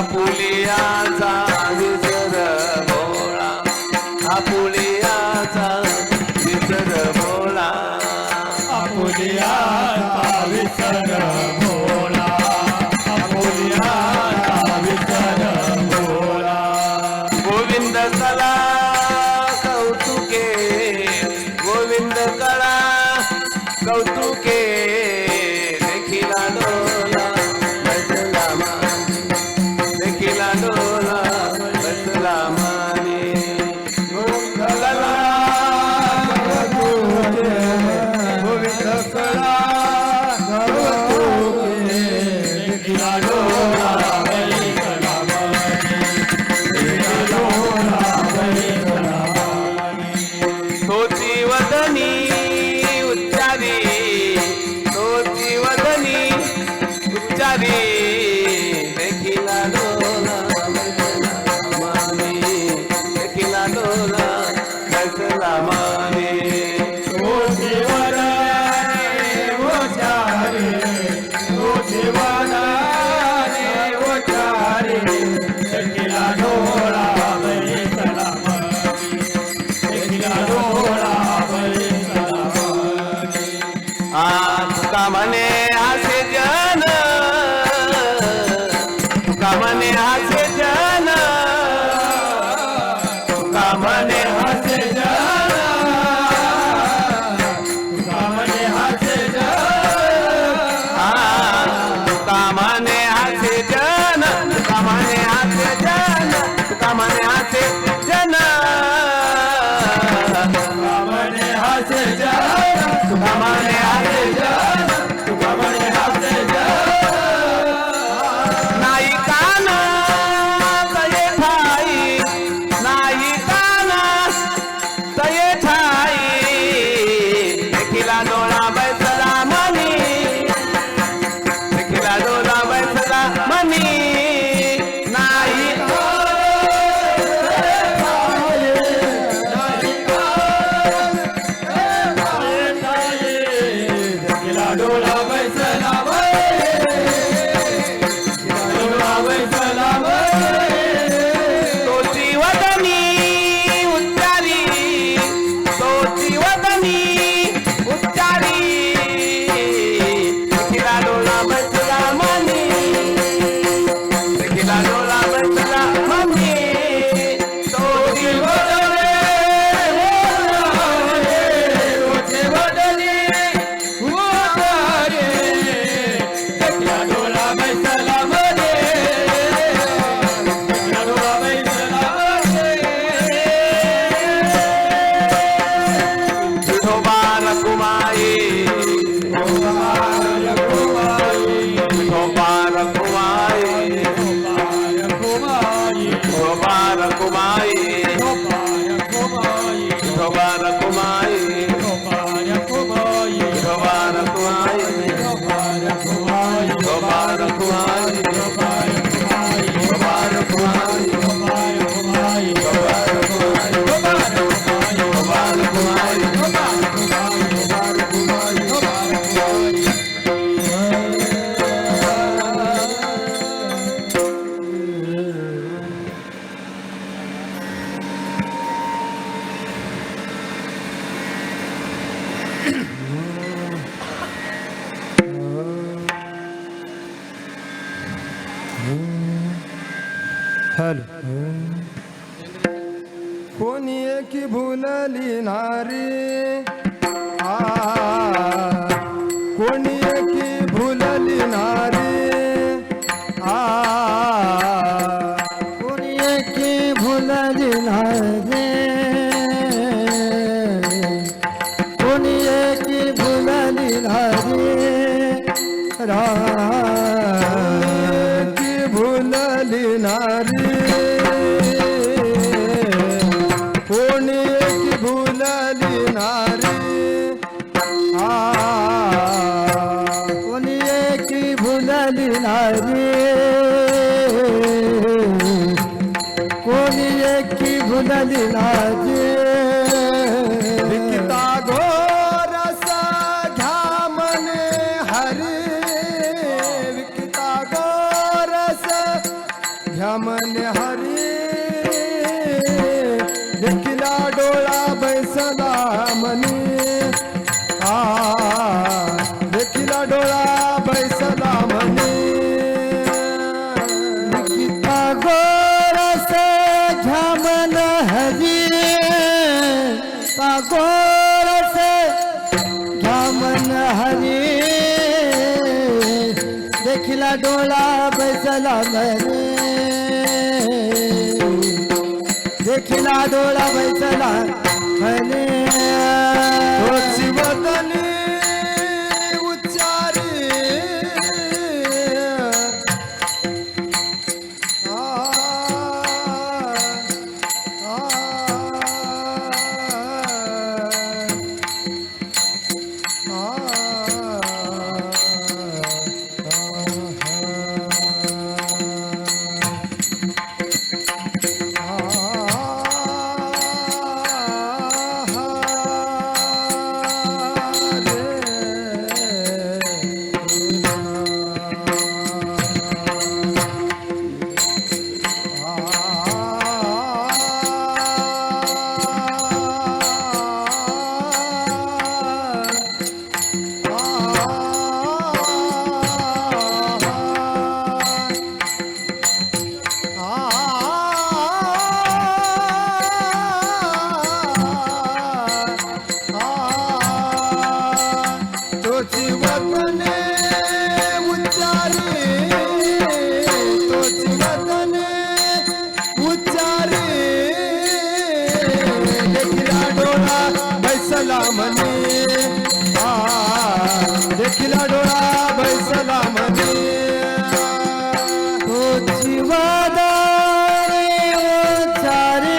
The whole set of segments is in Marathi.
आपुलियाचा विसर भोळा आपुलियाचा विसर भोळा आपुलियाचा विसर भोळा आपुलियाचा विसर भोळा गोविंद कला कौतुके गोविंद कला कौतुके देखिला डोला बसला देखिला डोला बसला माने गोविंद कला गोविंद कला कौतुके देखिला डोला बसला तोची वदनी उच्चारी तोची वदनी उच्चारी देखिला डोला माने देखिला डोला बसला माने तुका म्हणे असे जन तुका म्हणे असे जन तुका म्हणे असे जन तुका म्हणे असे जन तुका म्हणे असे जन तुका म्हणे असे जन तुका म्हणे असे जन तुका म्हणे असे जन तुका म्हणे असे जन तुका म्हणे असे जन नाही कान तये ठाई नाही कान तये ठाई देखिला डोळा बैसला मनी देखिला डोळा बैसला मनी नाही डोला बैसला डोला बैसला तोची वदनी उच्चारी तोची वदनी उच्चारी देखिला डोळा बैसला मनी देखिला डोळा बैसला मनी तोची विठोबा रखुमाई विठोबा रखुमाई विठोबा रखुमाई विठोबा रखुमाई विठोबा रखुमाई विठोबा रखुमाई विठोबा रखुमाई कोणी एकी भुलली नारी कोणी एकी भुलली नारी कोणी एकी भुलली नारी कोणी एकी भुलली नारी की भुलली नारी कोणी एकी भुलली नारी कोणी एकी भुलली नारी कोणी एकी भुलली नारी लिखिता घोरसा घ्या मने हरी देखिला डोळा बैसला म्हणे देखिला डोळा बैसला म्हणे तोची वदनी उच्चारी देखिला डोळा बैसला म्हणे तोची वदनी उच्चारी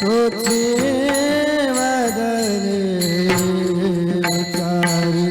तोची वदनी उच्चारी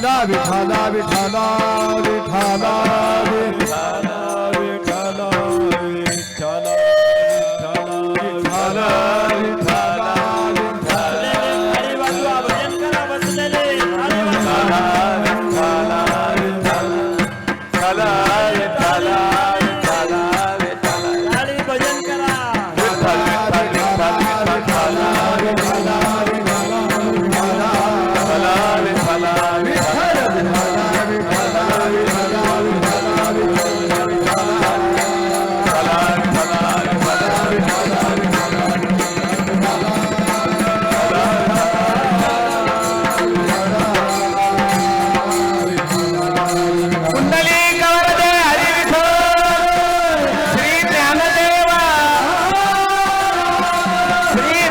विठाला विठाला विठाला विठाला विठाला विठाला विठाला विठाला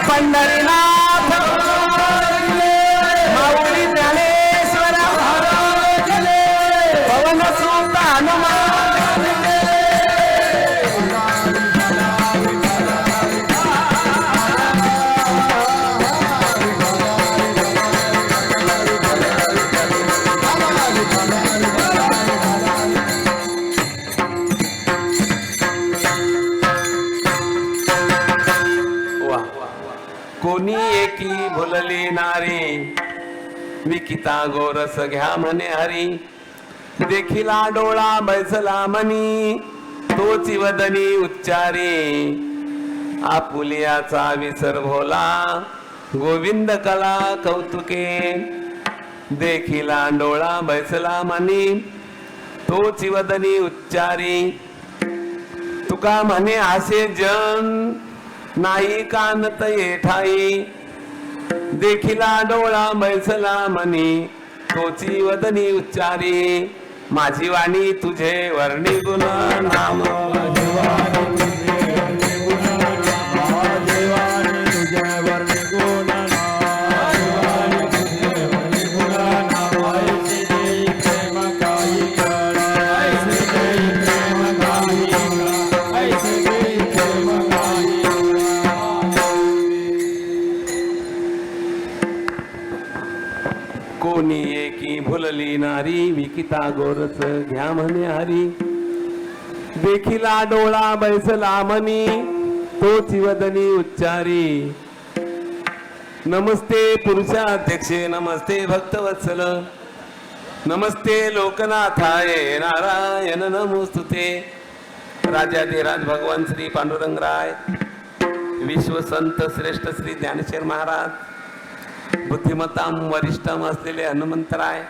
पंढरीनाथ माऊली ज्ञानेश्वर पवन सुत हनुमान कोणी एकी भुलली नारी विकिता गोरस घ्या म्हणे हरी देखिला डोळा बैसला मनी तोची वदनी उच्चारी आपुलियाचा विसर भोला गोविंद कला कौतुके देखिला डोळा बैसला मनी तोची वदनी उच्चारी तुका म्हणे असे जन नाही कानत येठाई देखिला डोळा बैसला मनी तोची वदनी उच्चारी माझी वाणी तुझे वर्णी गुण नाम कोणी एकी भुलली नारी विकिता गोरस घ्या म्हणे हरी देखिला डोळा बैसला मनी तोची वदनी उच्चारी नमस्ते पुरुषाध्यक्षे नमस्ते भक्तवत्सल नमस्ते लोकनाथाय नारायण नमोस्तुते राजाधिराज भगवान श्री पांडुरंगराय विश्वसंत श्रेष्ठ श्री ज्ञानेश्वर महाराज बुद्धिमत्ताम वरिष्ठम असलेले हनुमंतराय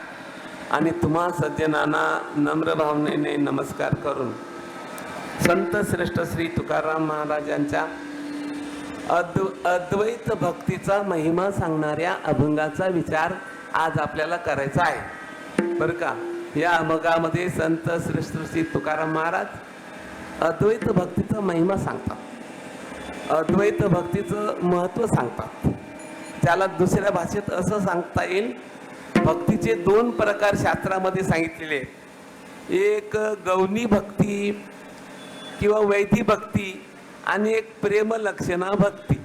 आणि तुम्हा सज्जनांना नम्र भावनेने नमस्कार करून संत श्रेष्ठ श्री तुकाराम महाराजांच्या अद्वैत भक्तीचा महिमा सांगणाऱ्या अभंगाचा विचार आज आपल्याला करायचा आहे बरं का. या अभंगामध्ये संत श्रेष्ठ श्री तुकाराम महाराज अद्वैत भक्तीचा महिमा सांगतात, अद्वैत भक्तीचं महत्त्व सांगतात. त्याला दुसऱ्या भाषेत असं सांगता येईल, भक्तीचे दोन प्रकार शास्त्रामध्ये सांगितलेले आहेत. एक गौणी भक्ती किंवा वैधी भक्ती आणि एक प्रेमलक्षणा भक्ती,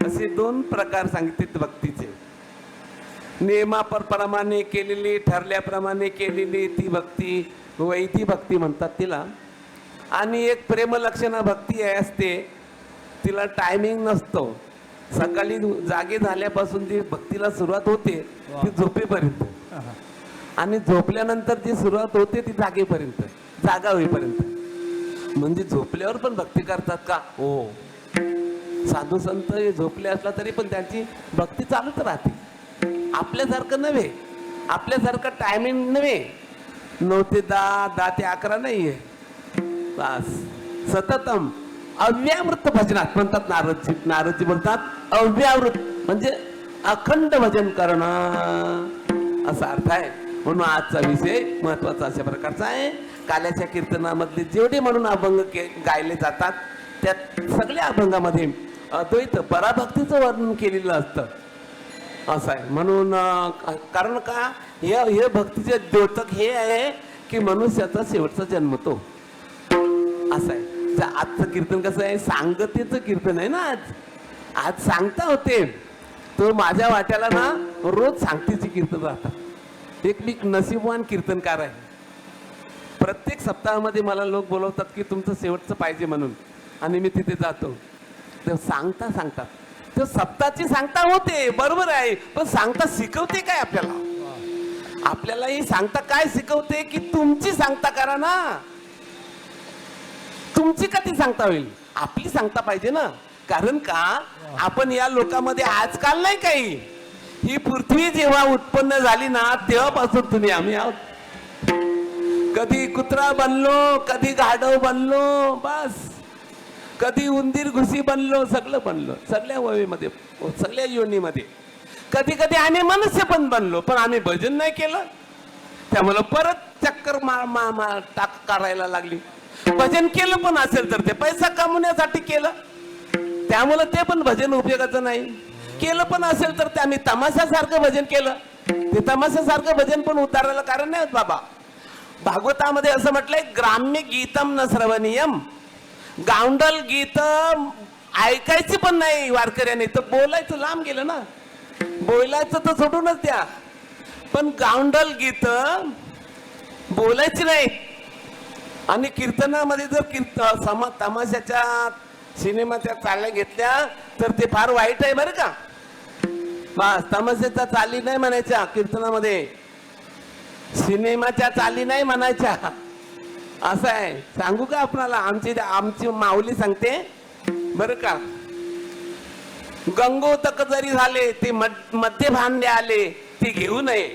असे दोन प्रकार सांगितले भक्तीचे. नियमाप्रमाणे केलेली, ठरल्याप्रमाणे केलेली ती भक्ती वैधी भक्ती म्हणतात तिला. आणि एक प्रेमलक्षणा भक्ती असते, तिला टायमिंग नसतो. सकाळी जागे झाल्यापासून जी भक्तीला सुरुवात होते ती झोपेपर्यंत, आणि झोपल्यानंतर जी सुरुवात होते ती जागेपर्यंत, जागा होईपर्यंत. म्हणजे झोपल्यावर पण भक्ती करतात का? हो. साधू संत हे झोपले असला तरी पण त्यांची भक्ती चालूच राहते. आपल्यासारखं नव्हे, आपल्यासारखं टायमिंग नव्हे. 9 ते 10, 10 ते 11 नाहीये. बस सततम अव्यावृत्त भजनात म्हणतात नारदजी. नारदजी म्हणतात अव्यावृत्त म्हणजे अखंड भजन करणं असा अर्थ आहे. म्हणून आजचा विषय महत्वाचा अशा प्रकारचा आहे. काल्याच्या कीर्तनामधले जेवढे म्हणून अभंग गायले जातात त्यात सगळ्या अभंगामध्ये अद्वैत पराभक्तीचं वर्णन केलेलं असतं असं आहे. म्हणून कारण का हे भक्तीचे द्योतक हे आहे की मनुष्याचा शेवटचा जन्म तो असं आहे. आजचं कीर्तन कसं आहे, सांगतेचं कीर्तन आहे ना. आज सांगता होते तो माझ्या वाट्याला ना रोज सांगतेची कीर्तन राहतात. एक मी नशीबवान कीर्तनकार आहे. प्रत्येक सप्ताहामध्ये मला लोक बोलवतात की तुमचं शेवटचं पाहिजे म्हणून, आणि मी तिथे जातो. ते सांगता सांगतात, ते सप्ताहाची सांगता होते बरोबर आहे, पण सांगता शिकवते काय आपल्याला? आपल्याला ही सांगता काय शिकवते की तुमची सांगता करा ना. तुमची का ती सांगता होईल? आपली सांगता पाहिजे ना. कारण का आपण या लोकांमध्ये आजकाल नाही काही, ही पृथ्वी जेव्हा उत्पन्न झाली ना तेव्हापासून तुम्ही आम्ही आहोत. कधी कुत्रा बनलो, कधी गाढव बनलो, बस कधी उंदीर घुसी बनलो, सगळं बनलो, सगळ्या वयेमध्ये, सगळ्या योनीमध्ये. कधी कधी आम्ही मनुष्य पण बनलो, पण आम्ही भजन नाही केलं, त्यामुळे परत चक्कर टाक करायला लागली. भजन केलं पण असेल तर ते पैसा कमवण्यासाठी केलं, त्यामुळे ते पण भजन उपयोगाचं नाही. केलं पण असेल तर ते आम्ही तमाशासारखं भजन केलं, ते तमाशासारखं भजन पण उतारायला कारण नाही होत बाबा. भागवतामध्ये असं म्हटलंय, ग्राम्य गीतम न श्रवणीयम. गावंडल गीत ऐकायची पण नाही वारकऱ्याने, तर बोलायचं लांब गेलं ना. बोलायचं तर सोडूनच द्या, पण गावंडल गीत बोलायची नाही. आणि कीर्तनामध्ये जर तमाशाच्या सिनेमाच्या चाल्या घेतल्या तर ते फार वाईट आहे बरं का. बस तमाशाच्या चाली नाही म्हणायच्या कीर्तनामध्ये, सिनेमाच्या चाली नाही म्हणायच्या. असं आहे. सांगू का आपणाला? आमची माऊली सांगते बरं का. गंगोतक जरी झाले ते मध्य भांडे आले ते घेऊ नये.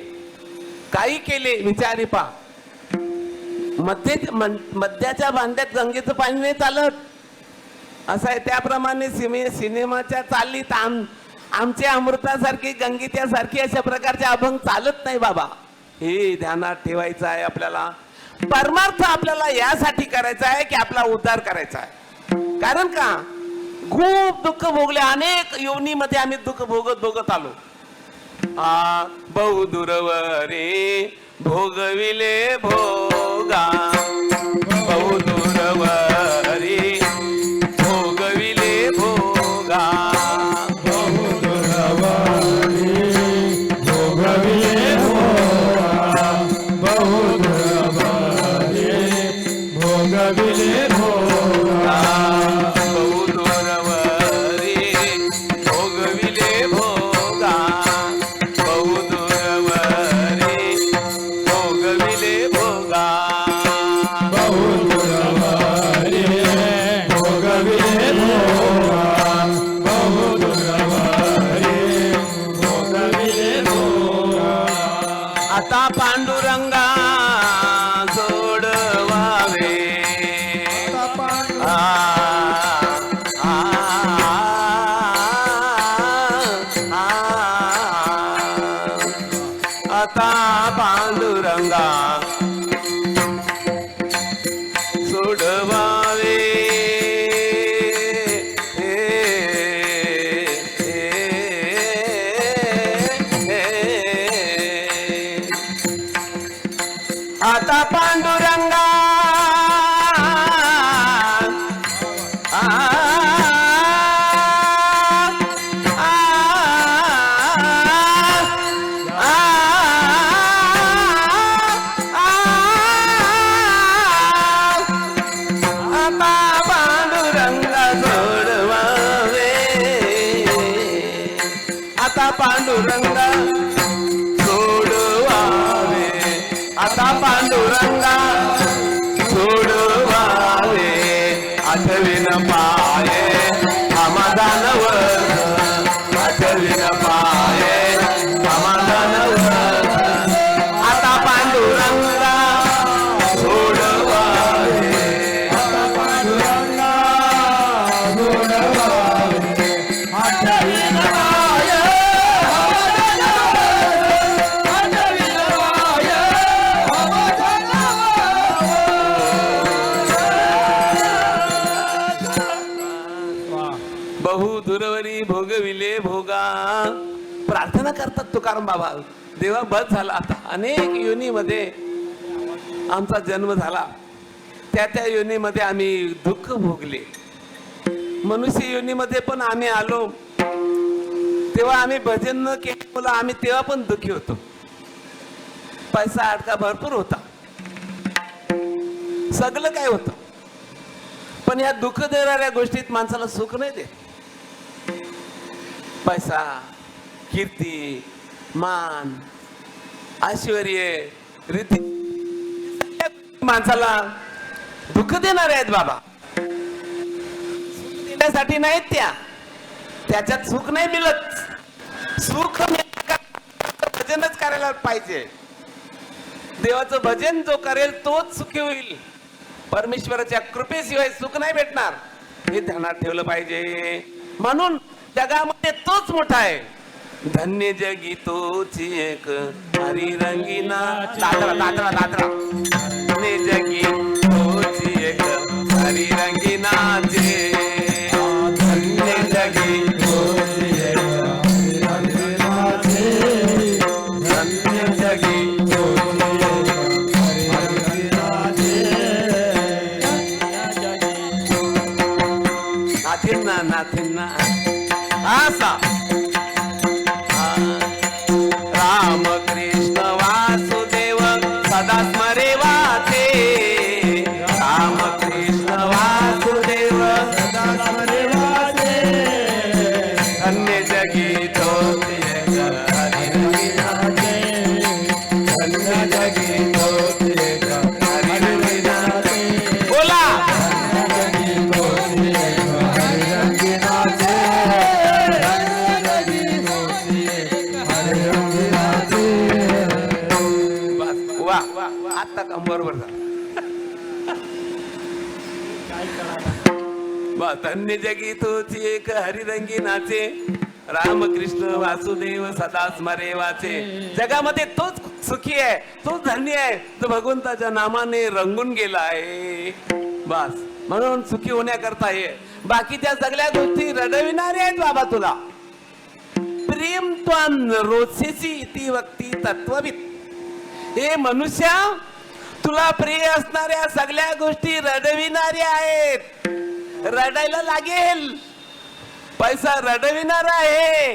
काही केले विचारी पा. मध्याच्या भांड्यात गंगेचं पाणी नाही चालत असं आहे. त्याप्रमाणे सिनेमाच्या चालीत आमचे अमृतासारखी गंगेत्यासारखी अशा प्रकारचे अभंग चालत नाही बाबा. हे ध्यानात ठेवायचं आहे आपल्याला. परमार्थ आपल्याला यासाठी करायचा आहे की आपला उद्धार करायचा आहे. कारण का खूप दुःख भोगले, अनेक योनीमध्ये आम्ही दुःख भोगत आलो. बहुदूरवरे भोगविले भोगा, बहुदूरवरे भोगविले भोगा, बहुदुरवरी भोगविले भोगा, बहुदुरवरी भोगविले भोगा, बहुदूरवरे भोगविले भोगा, बहुदूरवरे भोगविले भोगा, बहुदुरवरी भोगविले भोगा, बहुदुरवरी भोगविले भोगा. आता पांडुरंगा सोडवावे. आ, आ, आ, आता पांडुरंगा सोडवावे. आता पांडुरंगा आ, आ, आ, आता पांडुरंगा सोडवावे. आता पांडुरंगा सोडवावे. आता पांडुरंगा सोडवावे. आठवीन पाये समाधान वर्ग, आठवीन पाये समाधान वर्ग. आता पांडुरंगा सोडवावे. आता पांडुरंगा सोडवावे. आठवीन पाये समाधान वर्ग, आठवीन पाये समाधान वर्ग. बहुदूरवरी भोगविले भोगा. प्रार्थना करतात तुकाराम बाबा, देवा बस झाला. आता अनेक योनीमध्ये आमचा जन्म झाला, त्या योनीमध्ये आम्ही दुःख भोगले. मनुष्य योनीमध्ये पण आम्ही आलो, तेव्हा आम्ही भजन न केलं, आम्ही तेव्हा पण दुःखी होतो. पैसा अडका भरपूर होता, सगळं काय होतं, पण या दुःख देणाऱ्या गोष्टीत माणसाला सुख नाही देत. पैसा, कीर्ती, मान, ऐश्वर्य, रीती माणसाला दुःख देणारे आहेत बाबा. सुख देण्यासाठी नाहीत त्या, त्याच्यात सुख नाही मिळत. सुख भजनच करायला पाहिजे. देवाचं भजन जो करेल तोच सुखी होईल. परमेश्वराच्या कृपेशिवाय सुख नाही भेटणार, हे ध्यानात ठेवलं पाहिजे. म्हणून जगामध्ये तोच मोठा आहे. धन्य जगी तोची एक हरी रंगीना दादरा दादरा दादरा. धन्य जगी तोची एक हरी रंगीनाचे. धन्य जगी तोची एक हरी रंगीनाचे. धन्य जगी तोची एक हरी रंगीनाचे. नाथिन्ना नाथिन्ना आसा. राम कृष्ण वासुदेव सदा स्मरे वाचे. राम कृष्ण वासुदेव सदा स्मरे वाचे. धन्य जगी तोची एक हरी रंगीनाचे. धन्य जगी तोची एक हरी रंगीनाचे. बोला. वा वा आता काम बरोबर झालं. धन्य जगी तोची एक हरिरंगी नाचे. रामकृष्ण वासुदेव सदा स्मरे वाचे. जगामध्ये तोच सुखी आहे, तोच धन्य आहे तो भगवंताच्या नामाने रंगून गेला आहे. बस म्हणून सुखी होण्याकरता हे बाकीच्या सगळ्या गोष्टी रडविणाऱ्या आहेत बाबा तुला. प्रेम त्वान रोचेसी इति वक्ती तत्वविद. हे मनुष्या, तुला प्रिय असणाऱ्या सगळ्या गोष्टी रडविणाऱ्या आहेत. रडायला लागेल. पैसा रडविणार आहे,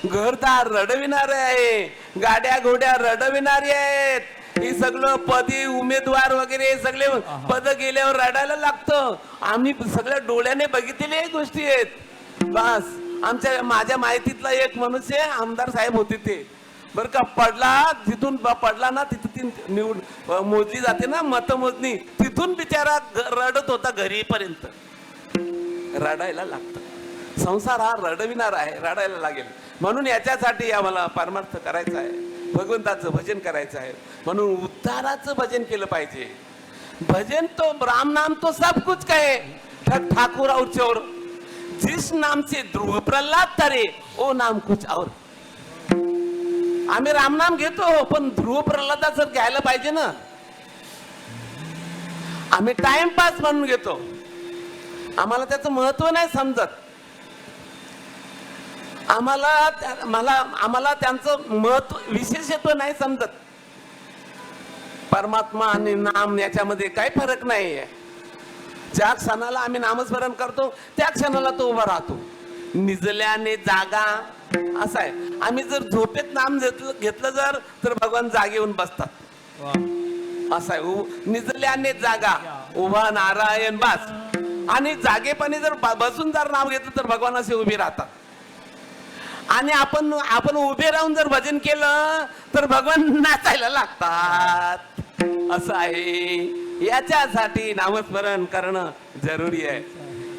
घरदार रडविणार आहे, गाड्या घोड्या रडविणारी आहेत. हे सगळं पदी उमेदवार वगैरे सगळे पद गेल्यावर रडायला लागतं. आम्ही सगळ्या डोळ्याने बघितलेल्या गोष्टी आहेत. बस माझ्या माहितीतला एक मनुष्य आमदार साहेब होते ते बर का. तिथून पडला ना, तिथून निवड मोजली जाते ना मतमोजणी, तिथून बिचारा रडत होता घरीपर्यंत. रडायला लागतं. संसार हा रडविणार आहे, रडायला लागेल. म्हणून याच्यासाठी आम्हाला परमार्थ करायचा आहे, भगवंताचं भजन करायचं आहे. म्हणून उद्धाराचं भजन केलं पाहिजे. भजन तो राम नाम तो सब कुछ कहे ठाकुर और चोर. जिस नाम से ध्रुव प्रल्हाद तरे ओ नाम कुछ और. आम्ही रामनाम घेतो, पण ध्रुव प्रल्हादाचं घ्यायला पाहिजे ना. आम्ही टाइमपास म्हणून घेतो, आम्हाला त्याचं महत्व नाही समजत. आम्हाला त्यांचं महत्व विशेषत्व नाही समजत. परमात्मा आणि नाम याच्यामध्ये काही फरक नाहीये. ज्या क्षणाला आम्ही नामस्मरण करतो त्या क्षणाला तो उभा राहतो. निजल्याने जागा असा आहे. आम्ही जर झोपेत नाम घेतलं जर तर भगवान जागे येऊन बसतात. असं आहे. निजल्याने जागा उभा नारायण बास. आणि जागेपणे जर बसून जर नाव घेतलं तर भगवान असे उभे राहतात. आणि आपण उभे राहून जर भजन केलं तर भगवान नाचायला लागतात. असं आहे. याच्यासाठी नामस्मरण करणं जरुरी आहे.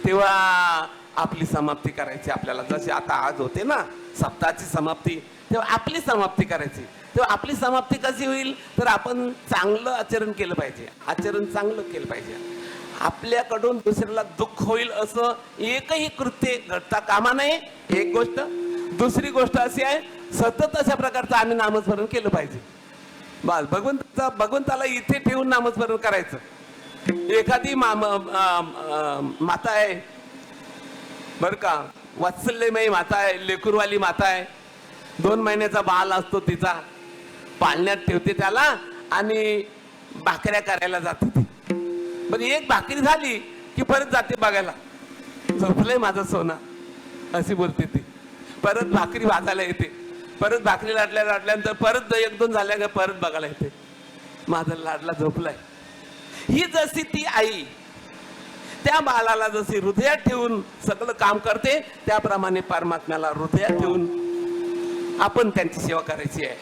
तेव्हा आपली समाप्ती करायची आपल्याला. जशी आता आज होते ना सप्ताहाची समाप्ती, तेव्हा आपली समाप्ती करायची. तेव्हा आपली समाप्ती कशी होईल तर आपण चांगलं आचरण केलं पाहिजे. आचरण चांगलं केलं पाहिजे. आपल्याकडून दुसऱ्याला दुःख होईल असं एकही कृत्य घडता कामा नये. एक गोष्ट. दुसरी गोष्ट अशी आहे, सतत अशा प्रकारचं आम्ही नामस्मरण केलं पाहिजे. बस भगवंताला इथे ठेवून नामस्मरण करायचं. एखादी माता आहे बर का, वात्सल्यमयी माता आहे, लेकरवाली माता आहे. 2 महिन्याचा बाळ असतो तिचा, पाळण्यात ठेवते त्याला आणि भाकऱ्या करायला जाते ती. बरं एक भाकरी झाली की परत जाते बघायला, झोपलंय माझं सोना अशी बोलते ती. परत भाकरी भाजायला येते, परत भाकरी लाटल्यानंतर परत 1-2 झाल्या का परत बघायला येते, माझा लाडला झोपलाय. ही जशी ती आई त्या बाळाला जशी हृदयात ठेवून सगळं काम करते, त्याप्रमाणे परमात्म्याला हृदयात ठेवून आपण त्यांची सेवा करायची आहे.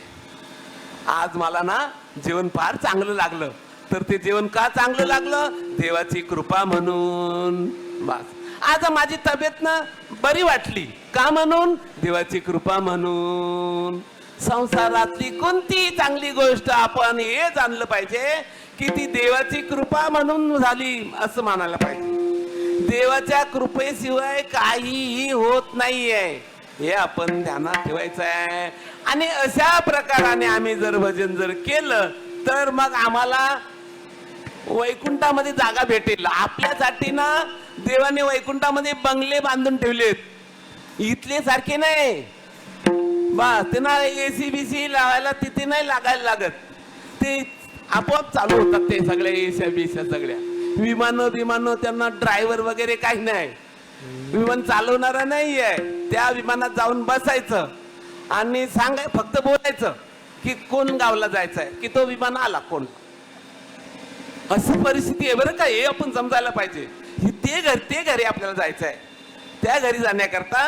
आज मला ना जेवण फार चांगलं लागलं, तर ते जेवण का चांगलं लागलं? देवाची कृपा म्हणून. बस आज माझी तब्येत ना बरी वाटली का म्हणून? देवाची कृपा म्हणून. संसारातली कोणती चांगली गोष्ट आपण हे जाणलं पाहिजे की ती देवाची कृपा म्हणून झाली असं मानायला पाहिजे. देवाच्या कृपेशिवाय काहीही होत नाहीये हे आपण ध्यानात ठेवायचं आहे. आणि अशा प्रकाराने आम्ही जर भजन जर केलं तर मग आम्हाला वैकुंठामध्ये जागा भेटेल. आपल्यासाठी ना देवाने वैकुंठामध्ये बंगले बांधून ठेवलेत, इथले सारखे नाही. बस ते ना एसी बीसी लावायला तिथे नाही लागायला लागत, ते आपोआप चालू होतात ते सगळ्या एसी बीसी सगळ्या. विमानं त्यांना ड्रायव्हर वगैरे काही नाही, विमान चालवणारा नाहीये. त्या विमानात जाऊन बसायचं आणि फक्त बोलायचं की कोण गावला जायचंय, की तो विमान आला कोण. अशी परिस्थिती आहे बरं का, हे आपण समजायला पाहिजे. ते घरी आपल्याला जायचं आहे. त्या घरी जाण्याकरता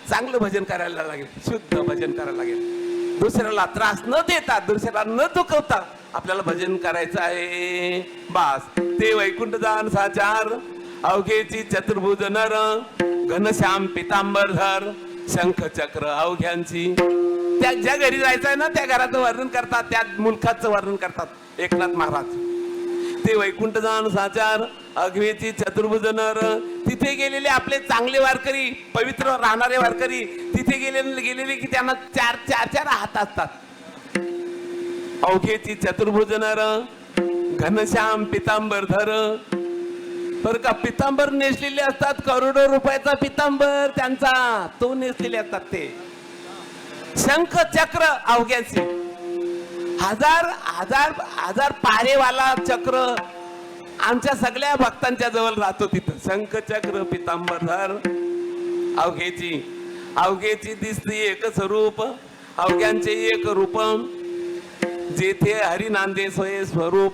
चांगलं भजन करायला लागेल, शुद्ध भजन करायला लागेल. दुसऱ्याला त्रास न देता, दुसऱ्याला न दुखवता आपल्याला भजन करायचं आहे. बास ते वैकुंठ जाण साचार अवघेची चतुर्भुज नर, घनश्याम पितांबरधर, शंख चक्र अवघ्यांची. त्या ज्या घरी जायचं आहे ना त्या घराचं वर्णन करतात, त्या मुलखाचं वर्णन करतात एकनाथ महाराज. ते वैकुंठ जाण साचार अघवेची चतुर्भुज नर, तिथे गेलेले आपले चांगले वारकरी, पवित्र राहणारे वारकरी, तिथे गेलेले की त्यांना चार चार चार हात असतात. अवघेची चतुर्भुज नर, घनश्याम पितांबर धर. बर का, पितांबर नेसलेले असतात, करोडो रुपयाचा पितांबर त्यांचा, तो नेसलेले असतात ते. शंख चक्र अवघ्याचे, हजार हजार हजार पारेवाला चक्र आमच्या सगळ्या भक्तांच्या जवळ राहतो तिथं. शंख चक्र पितांबरधर अवघेची, अवघेची दिसती एक स्वरूप, अवघ्यांचे एक रूपम. जेथे हरी नांदे सोये स्वरूप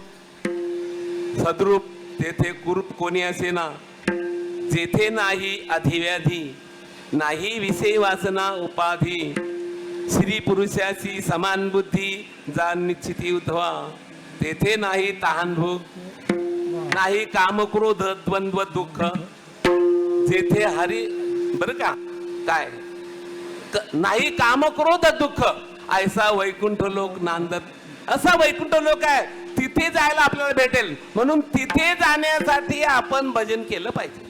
सद्रूप, तेथे कुरूप कोणी असे ना. जेथे नाही अधिव्याधी, नाही विषय वासना उपाधी. श्री पुरुषाची समान बुद्धी, जाण निश्चिती उद्धवा. तेथे नाही तहान भूक, नाही काम क्रोध द्वंद्व दुःख. जेथे हरी, बर का काय, नाही काम क्रोध दुःख, ऐसा वैकुंठ लोक नांदत. असा वैकुंठ लोक आहे, तिथे जायला आपल्याला भेटेल. म्हणून तिथे जाण्यासाठी आपण भजन केलं पाहिजे,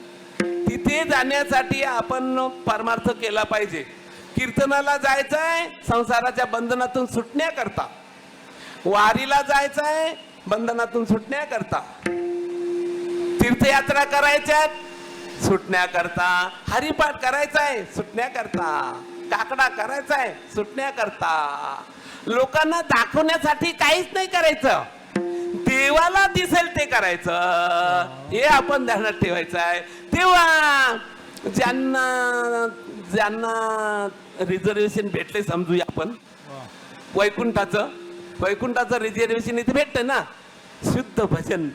तिथे जाण्यासाठी आपण परमार्थ केला पाहिजे. कीर्तनाला जायचंय संसाराच्या बंधनातून सुटण्याकरता, वारीला जायचंय बंधनातून सुटण्याकरता, तीर्थयात्रा करायच्यात सुटण्याकरता, हरिपाठ करायचाय सुटण्याकरता, काकडा करायचाय सुटण्याकरता. लोकांना दाखवण्यासाठी काहीच नाही करायचं, देवाला दिसेल ते करायचं, हे आपण ध्यानात ठेवायचं आहे. तेव्हा ज्यांना ज्यांना रिझर्वेशन भेटले समजूया आपण, वैकुंठाचं रिझर्वेशन इथे भेटतं ना. शुद्ध भजन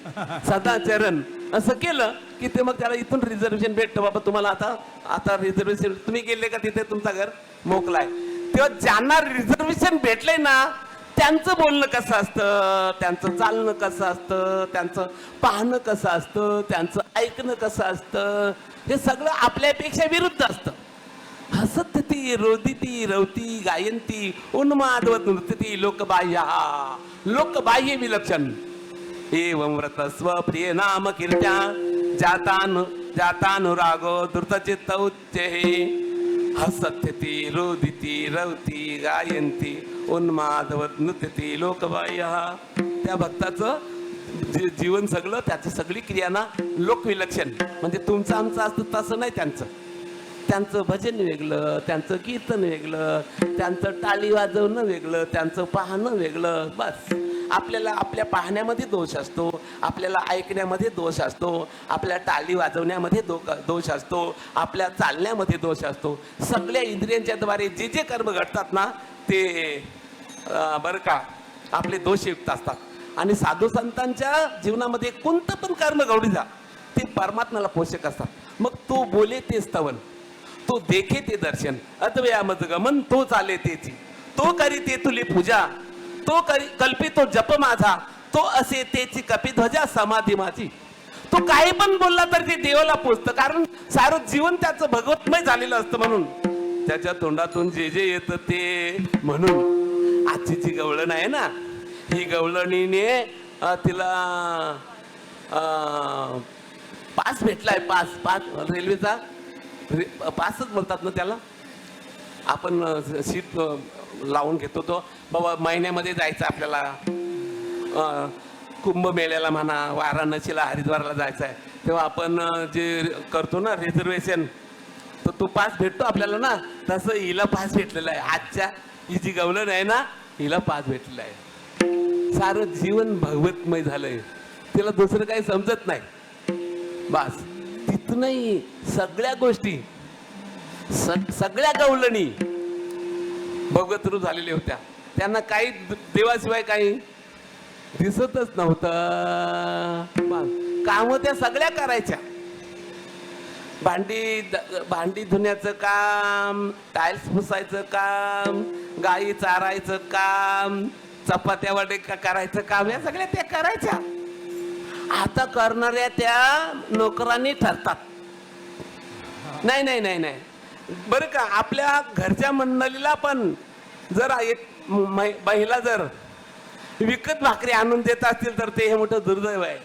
सदाचरण असं केलं की ते मग त्याला इथून रिझर्वेशन भेटतं. बाबा तुम्हाला आता रिझर्वेशन, तुम्ही गेले का तिथे तुमचं घर मोकलाय. तेव्हा ज्यांना रिझर्वेशन भेटलंय ना, त्यांचं बोलणं कसं असतं, त्यांचं चालणं कसं असतं, त्यांचं पाहणं कसं असतं, त्यांचं ऐकणं कसं असतं, हे सगळं आपल्यापेक्षा विरुद्ध असतं. हसती रोदिती रवती गायंती उन्मादवत नृत्यती लोकबाह्य, लोकबाह्य विलक्षण. एवं व्रत स्वप्रिय नाम कीर्त्या जातानुरागो धृतचित्त उच्चैः. हसत्यती रोदिती रवती गायंती उन्मादवत नृत्यती लोकबाह्य. त्या भक्ताचं जीवन सगळं, त्याची सगळी क्रिया ना लोकविलक्षण. म्हणजे तुमचं आमचं असतं तसं नाही त्यांचं. त्यांचं भजन वेगळं, त्यांचं कीर्तन वेगळं, त्यांचं टाळी वाजवणं वेगळं, त्यांचं पाहणं वेगळं. बस आपल्याला आपल्या पाहण्यामध्ये दोष असतो, आपल्याला ऐकण्यामध्ये दोष असतो, आपल्या टाळी वाजवण्यामध्ये दोष असतो, आपल्या चालण्यामध्ये दोष असतो. सगळ्या इंद्रियांच्या द्वारे जे जे कर्म घडतात ना ते बरं का आपले दोषयुक्त असतात. आणि साधू संतांच्या जीवनामध्ये कोणतं पण कर्म घडू द्या, ते परमात्म्याला पोषक असतात. मग तो बोले ते स्तवन, तो देखे ते दर्शन, अद्वयामज गमन तो चाले तेची, तो करी ते तुली पूजा, तो करी कल्पितो जप माझा, तो असे तेची कपिध्वजा समाधी माझी. तो काही पण बोलला तर ते देवाला पोचतं, कारण सारं जीवन त्याचं भगवतमय झालेलं असतं. म्हणून त्याच्या तोंडातून जे जे येतं ते. म्हणून आजची जी गवळण आहे ना, ही गवळणीने तिला पास भेटलाय, पास रेल्वेचा पासच म्हणतात ना त्याला. आपण सीट लावून घेतो तो, बाबा महिन्यामध्ये जायचं आपल्याला कुंभमेळ्याला म्हणा, वाराणसीला हरिद्वारला जायचं आहे, तेव्हा आपण जे करतो ना रिझर्वेशन, तर तो पास भेटतो आपल्याला ना. तसं हिला पास भेटलेला आहे. आजच्या ही जी गवळण आहे ना, हिला पास भेटलेला आहे. सारं जीवन भगवतमय झालंय, तिला दुसरं काही समजत नाही. बस तिथूनही सगळ्या गोष्टी, सगळ्या गवळणी भगवत रूप झालेल्या होत्या. त्यांना काही देवाशिवाय काही दिसतच नव्हतं. काम त्या सगळ्या करायच्या. भांडी धुण्याचं काम, टाइल्स पुसायचं काम, गाई चारायचं काम, चपात्या वडे करायचं काम, या सगळ्या त्या करायच्या. आता करणाऱ्या त्या नोकरांनी ठरतात. नाही नाही नाही नाही बरं का, आपल्या घरच्या मंडळीला पण जर एक महिला जर विकत भाकरी आणून देत असतील तर ते हे मोठं दुर्दैव आहे.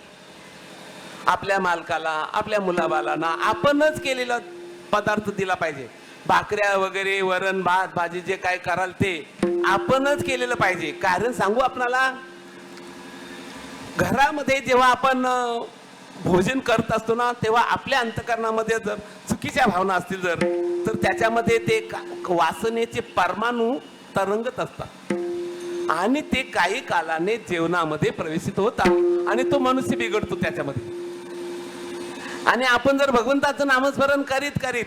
आपल्या मालकाला, आपल्या मुलाबालांना आपणच केलेला पदार्थ दिला पाहिजे. भाकऱ्या वगैरे, वरण भात भाजी जे काय कराल ते आपणच केलेलं पाहिजे. कारण सांगू आपणाला, घरामध्ये जेव्हा आपण भोजन करत असतो ना, तेव्हा आपल्या अंतःकरणामध्ये जर चुकीच्या भावना असतील तर त्याच्यामध्ये ते वासनेचे परमाणू तरंगत असतात आणि ते काही कालाने जेवणामध्ये प्रवेशित होतात आणि तो मनुष्य बिघडतो त्याच्यामध्ये. आणि आपण जर भगवंताचं नामस्मरण करीत करीत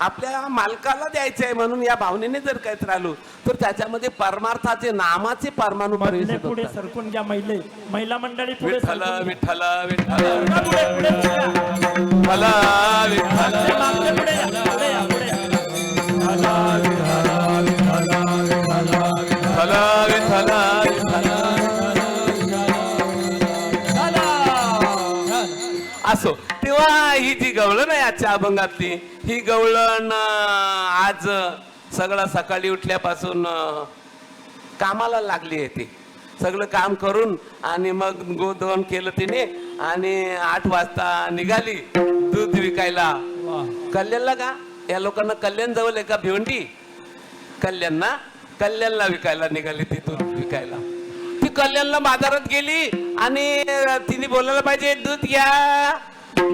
आपल्या मालकाला द्यायचे आहे म्हणून या भावनेने जर काहीत राहिलो तर त्याच्यामध्ये परमार्थाचे नामाचे परमाणू प्रवेशित पुढे होतात. सरकून घ्या. महिला मंडळी पुढे विठ्ठल सरकून घ्या. विठ्ठल विठ्ठल सरका पुढे पुढे सरका. विठ्ठल विठ्ठल मागचे पुढे या, पुढे या, पुढे या. विठ्ठल विठ्ठल असो. तेव्हा ही जी गवळण आहे आजच्या अभंगातली, ही गवळण आज सगळं सकाळी उठल्यापासून कामाला लागली आहे. ती सगळं काम करून आणि मग गोधन केलं तिने आणि 8 वाजता निघाली दूध विकायला. कल्याणला का? या लोकांना कल्याण जवळ आहे का भिवंडी? कल्याणला विकायला निघाली ती दूध विकायला. ती कल्याणला बाजारात गेली आणि तिने बोलायला पाहिजे दूध घ्या,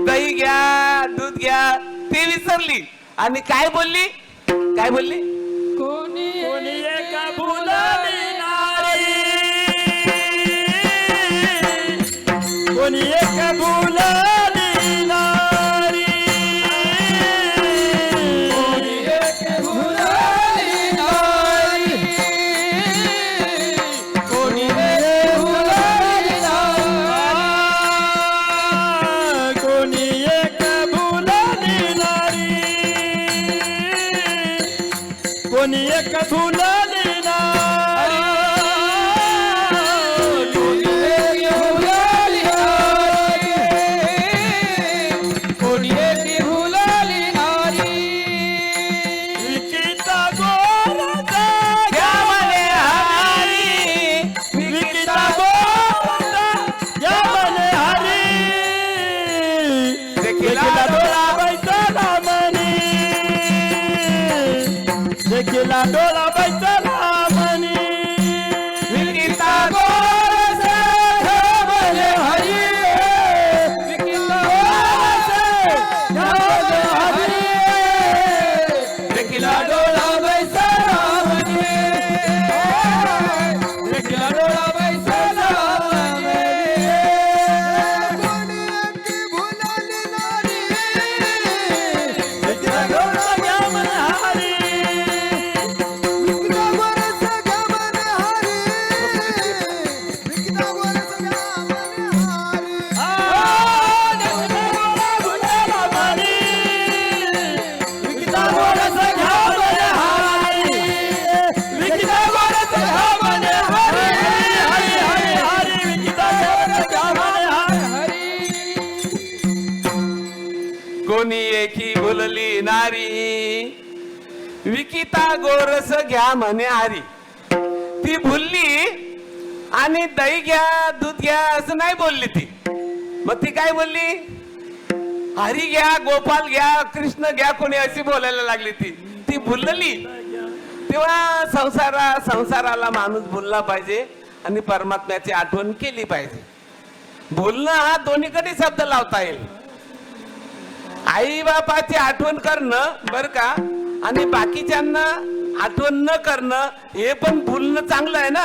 दही घ्या, दूध घ्या, ते विसरली आणि काय बोलली? कोणी एका भुलली नारी, कोणी एका भुलली नारी, कोणी एका भुलली नारी, कोणी एका भुलली नारी, कोणी एका भुलली नारी, कोणी एक भुलली नारी, कोणी एक भुलली नारी, कोणी एक भुलली नारी. विकिता गोरचा घ्या म्हणे हरी, विकिता गोरचा घ्या म्हणे हरी, देखीला डोळा बैसला म्हणे, देखीला डोळा बैसला म्हणे, विकिता गोरचा घ्या म्हणे हरी, विकिता गोरचा घ्या म्हणे हरी, देखीला डोळा बैसला म्हणे, देखीला डोळा बैसला म्हणे. देखीला डोळा घ्या म्हणे हरी, कोणी एकी भुलली नारी, विकिता गोरस घ्या म्हणे हरी. ती भुलली आणि दही घ्या, दूध घ्या असं नाही बोलली ती. मग ती काय बोलली? हरी घ्या, गोपाल घ्या, कृष्ण घ्या, कोणी अशी बोलायला लागली. ती भुलली. तेव्हा संसाराला माणूस बोलला पाहिजे आणि परमात्म्याची आठवण केली पाहिजे. बोलणं हा दोन्हीकडे शब्द लावता येईल. आई बापाची आठवण करणं बर का, आणि बाकीच्यांना आठवण न करणं हे पण बोलणं चांगलं आहे ना.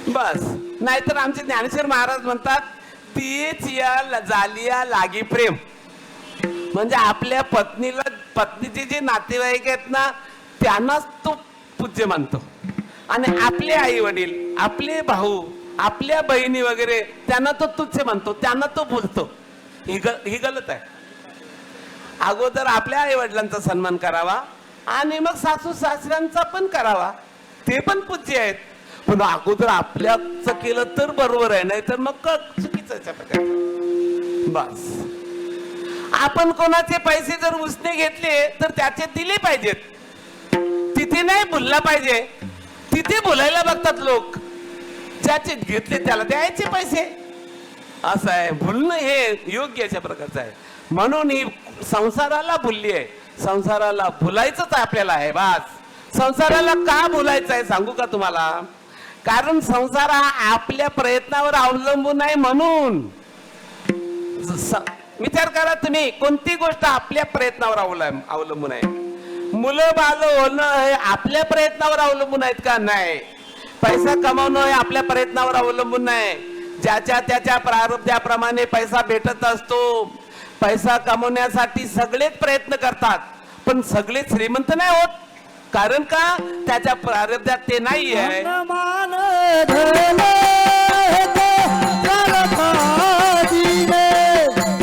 बस. नाहीतर आमचे ज्ञानेश्वर महाराज म्हणतात, तीच या जालिया लागी प्रेम. म्हणजे आपल्या पत्नीचे जे नातेवाईक आहेत ना, त्यांनाच तो पूज्य मानतो आणि आपले आई वडील, आपले भाऊ, आपल्या बहिणी वगैरे त्यांना तो तुच्छ मानतो, त्यांना तो बोलतो. ही गलत आहे. अगोदर आपल्या आई वडिलांचा सन्मान करावा आणि मग सासू सासऱ्यांचा पण करावा, ते पण पूज्य आहेत. पण अगोदर आपल्याच केलं तर बरोबर आहे, नाही तर मग चुकीचं प्रकार. बस. आपण कोणाचे पैसे जर उसने घेतले तर त्याचे दिले पाहिजेत. तिथे नाही बोलला पाहिजे. तिथे बोलायला बघतात लोक. ज्याचे घेतले त्याला द्यायचे पैसे. असं आहे. भुलणं हे योग्य अशा प्रकारचं आहे. म्हणून ही संसाराला भुलली आहे. संसाराला भुलायचंच आपल्याला आहे. बास. संसाराला का भुलायचं आहे सांगू का तुम्हाला? कारण संसार हा आपल्या प्रयत्नावर अवलंबून आहे. म्हणून विचार करा तुम्ही, कोणती गोष्ट आपल्या प्रयत्नावर अवलंबून आहे? मुलं बाळ होणं हे आपल्या प्रयत्नावर अवलंबून आहेत का? नाही. पैसा कमावणं हे आपल्या प्रयत्नावर अवलंबून नाही. ज्याच्या त्याच्या प्रारब्धाप्रमाणे पैसा भेटत असतो. पैसा कमवण्यासाठी सगळेच प्रयत्न करतात, पण सगळे श्रीमंत नाही होत. कारण का? त्याच्या प्रारब्धात ते नाही आहे. मान धरले हे तो प्रारब्धाधीने,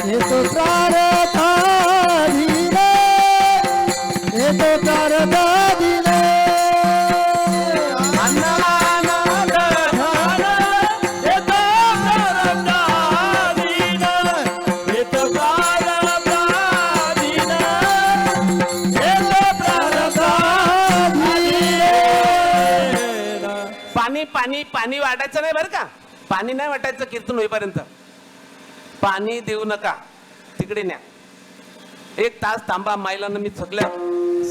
हे तो प्रारब्धाधीने. पाणी पाणी वाटायचं नाही बरं का. पाणी नाही वाटायचं कीर्तन होईपर्यंत. पाणी देऊ नका, तिकडे न्या. 1 तास थांबा. माईलांना मी सगळ्या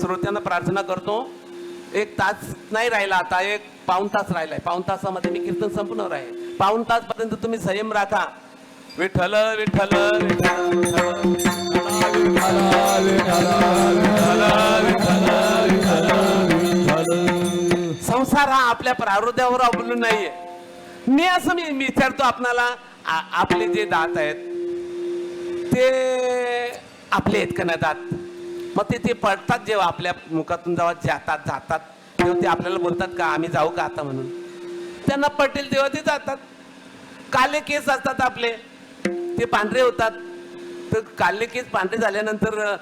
श्रोत्यांना प्रार्थना करतो. 1 तास नाही राहिला, आता 1 पाऊण तास राहिलाय. पाऊण तासामध्ये मी कीर्तन संपणार आहे. पाऊण तास पर्यंत तुम्ही संयम राखा. विठ्ठल विठ्ठल संसार हा आपल्या प्रारब्धावर अवलंबून नाहीये. मी विचारतो आपणाला, आपले जे दात आहेत ते आपले आहेत का नाही दात? मग ते पडतात जेव्हा आपल्या मुखातून जेव्हा जातात तेव्हा ते आपल्याला बोलतात का आम्ही जाऊ का आता म्हणून? त्यांना पटेल तेव्हा ते जातात. काले केस असतात आपले, ते पांढरे होतात. तर काले केस पांढरे झाल्यानंतर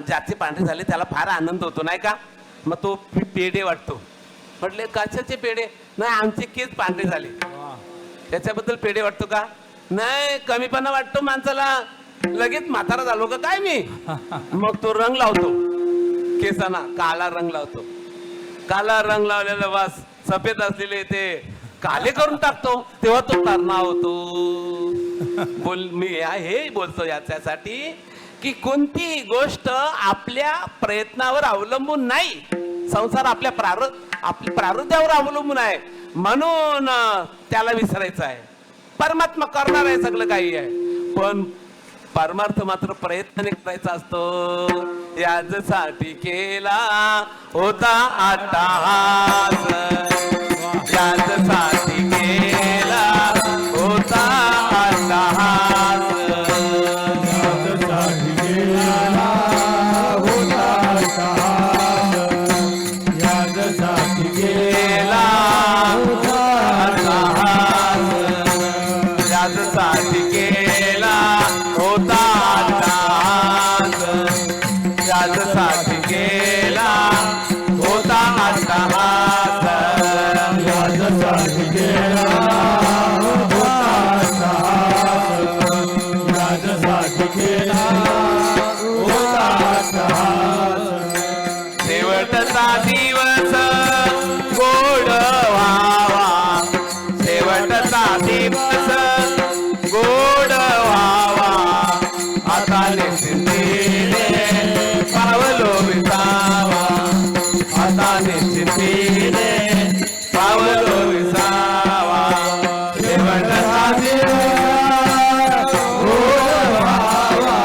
ज्याचे पांढरे झाले त्याला फार आनंद होतो नाही का? मग तो पेढे वाटतो. म्हटले कशाचे पेढे? नाही, आमचे केस पांढरे झाले त्याच्याबद्दल पेढे वाटतो का? नाही, कमीपणा वाटतो माणसाला. लगेच म्हातारा झालो का काय मी? मग तो रंग लावतो केसांना, काळा रंग लावतो. काळा रंग लावलेला वास सफेद असलेले ते काले करून टाकतो, तेव्हा तो तरणा होतो. मी हे बोलतो याच्यासाठी की कोणतीही गोष्ट आपल्या प्रयत्नावर अवलंबून नाही. संसार आपल्या प्रारब्धावर अवलंबून आहे. म्हणून त्याला विसरायचं आहे. परमात्मा करणार आहे सगळं काही आहे, पण परमार्थ मात्र प्रयत्नाने करायचा असतो. यासाठी केला होता अट्टहास, यासाठी केला होता अट्टहास, यासाठी केला होता अट्टहास, यासाठी केला होता अट्टहास, यासाठी केला होता अट्टहास, यासाठी केला होता अट्टहास, यासाठी केला होता अट्टहास, यासाठी केला होता अट्टहास. शेवटचा दिवस गोड व्हावा, शेवटचा दिवस गोड व्हावा, आता निश्चिंतीने पावलो विसावा, आता निश्चिंतीने पावलो विसावा. शेवटचा दिवस गोड व्हावा,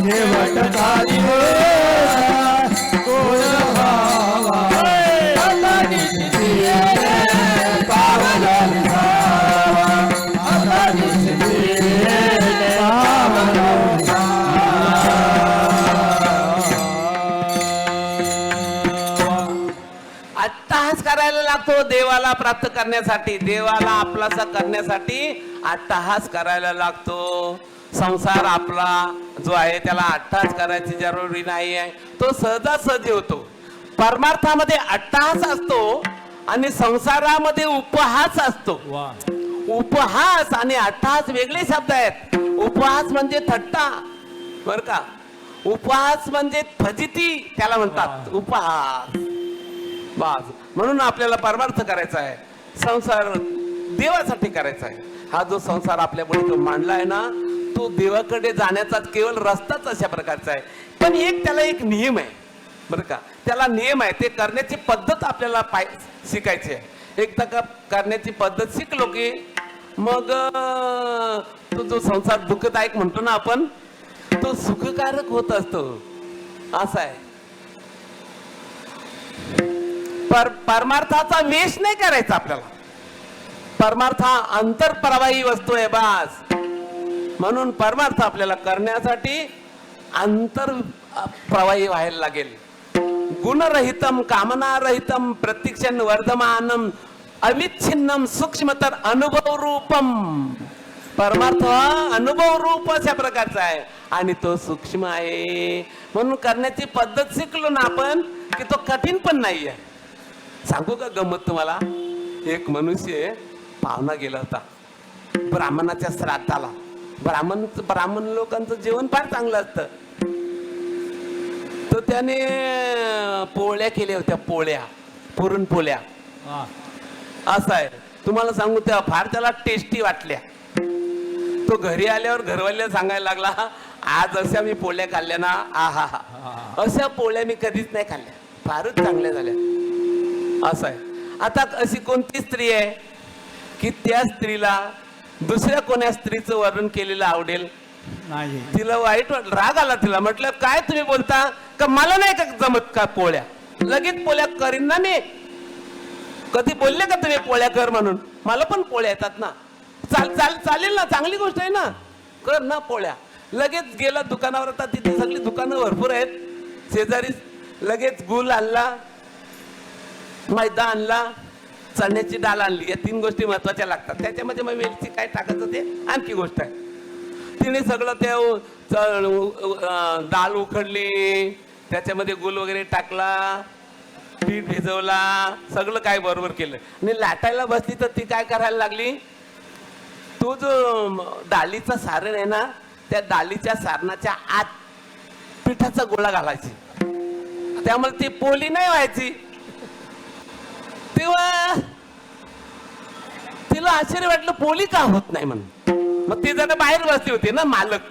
शेवटचा दिवस गोड व्हावा, आता निश्चिंतीने पावलो विसावा, आता निश्चिंतीने पावलो अट्टहास करायला लागतो देवाला प्राप्त करण्यासाठी, देवाला आपलासा करण्यासाठी अट्टहास करायला लागतो. संसार आपला जो आहे त्याला अट्टहास करायची जरुरी नाही आहे, तो सहजासहजी होतो. परमार्थामध्ये अट्टहास असतो आणि संसारामध्ये उपहास असतो. उपहास आणि अट्टहास वेगळे शब्द आहेत. उपहास म्हणजे थट्टा बर का, उपहास म्हणजे फजिती त्याला म्हणतात उपहास. बस म्हणून आपल्याला परमार्थ करायचा आहे. संसार देवासाठी करायचा आहे. हा जो संसार आपल्यापुढे जो मांडला आहे ना, तो देवाकडे जाण्याचा केवळ रस्ताच अशा प्रकारचा आहे. पण त्याला एक नियम आहे बरं का, त्याला नियम आहे. ते करण्याची पद्धत आपल्याला शिकायची आहे. एकदा का करण्याची पद्धत शिकलो की मग तो जो संसार दुःखदायक म्हणतो ना आपण, तो सुखकारक होत असतो. असा आहे. परमार्थाचा वेश नाही करायचा आपल्याला. परमार्थ हा अंतरप्रवाही वस्तू आहे बास. म्हणून परमार्थ आपल्याला करण्यासाठी अंतर प्रवाही व्हायला लागेल. गुणरहितम कामनारहितम प्रत्यक्षन वर्धमानम अविच्छिन्नम सूक्ष्मतर अनुभव रूपम. परमार्थ हा अनुभव रूप अशा प्रकारचा आहे आणि तो सूक्ष्म आहे. म्हणून करण्याची पद्धत शिकलो ना आपण की तो कठीण पण नाही आहे. सांगू का गंमत तुम्हाला? एक मनुष्य पाहुणा गेला होता ब्राह्मणाच्या श्राद्धाला. ब्राह्मण लोकांचं जेवण फार चांगलं असतं. तर त्याने पोळ्या केल्या होत्या, पुरणपोळ्या. असं आहे. तुम्हाला सांगू त्या फार त्याला टेस्टी वाटल्या. तो घरी आल्यावर घरवाल्याला सांगायला लागला, आज अशा मी पोळ्या खाल्ल्या ना, आहा हा, अशा पोळ्या मी कधीच नाही खाल्ल्या, फारच चांगल्या झाल्या. असं आहे. आता अशी कोणती स्त्री आहे की त्या स्त्रीला दुसऱ्या कोण्या स्त्रीचं वर्णन केलेलं आवडेल? नाही. तिला वाईट राग आला. तिला म्हटलं, काय तुम्ही बोलता का, मला नाही का जमत का पोळ्या? लगेच पोळ्या करीन ना मी. कधी बोलले का तुम्ही पोळ्या कर म्हणून? मला पण पोळ्या येतात ना. चालेल ना, चांगली गोष्ट आहे ना, कर ना पोळ्या. लगेच गेला दुकानावर. आता तिथे सगळी दुकानं भरपूर आहेत शेजारी. लगेच गुळ आणला, मैदा आणला, चण्याची डाळ आणली. या 3 गोष्टी महत्वाच्या लागतात. त्याच्यामध्ये मग वेलची काय टाकायचं ते आणखी गोष्ट आहे. तिने सगळं ते डाळ उखडली, त्याच्यामध्ये गुळ वगैरे टाकला, पीठ भिजवला, सगळं काय बरोबर केलं आणि लाटायला बसली. तर ती काय करायला लागली, तो जो डाळीचा सारण आहे ना, त्या डाळीच्या सारणाच्या आत पिठाचा गोळा घालायची. त्यामुळे ती पोळी नाही व्हायची. तेव्हा तिला आश्चर्य वाटलं, पोळी का होत नाही म्हणून. मग ती जरा बाहेर बसली होती ना मालक.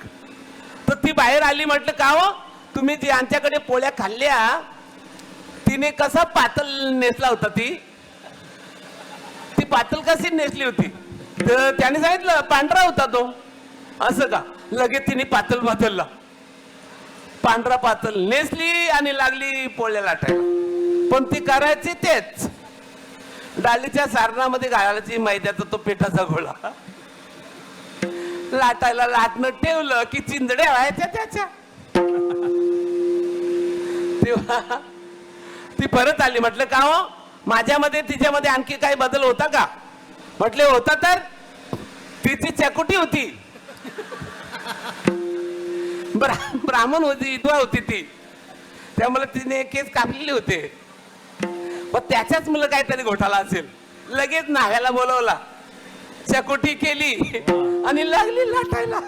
तर ती बाहेर आली. म्हटलं, का हो तुम्ही जी आमच्याकडे पोळ्या खाल्ल्या, तिने कसा पातळ नेसला होता, ती पातळ कशी नेसली होती? तर त्याने सांगितलं, पांढरा होता तो. असं का? लगेच तिने पातळ बदलला, पांढरा पातळ नेसली आणि लागली पोळ्या लाटायला. पण ती करायची तेच, डाळीच्या सारणामध्ये घालायची मैद्याचा तो पिठाचा गोळा. लाटायला लाटणं ठेवलं की चिंजड्या व्हायच्या त्याच्या. तेव्हा ती परत आली. म्हटलं, का हो माझ्यामध्ये तिच्यामध्ये आणखी काही बदल होता का? म्हटले, होता. तर तिची चकुटी होती, ब्राह्मण होती, विधवा होती ती. त्यामुळे तिने केस कापलेले होते. पण त्याच्याच मुलं काहीतरी घोटाळा असेल. लगेच नाव्याला बोलवला, चकुटी केली आणि लागली लाटायला.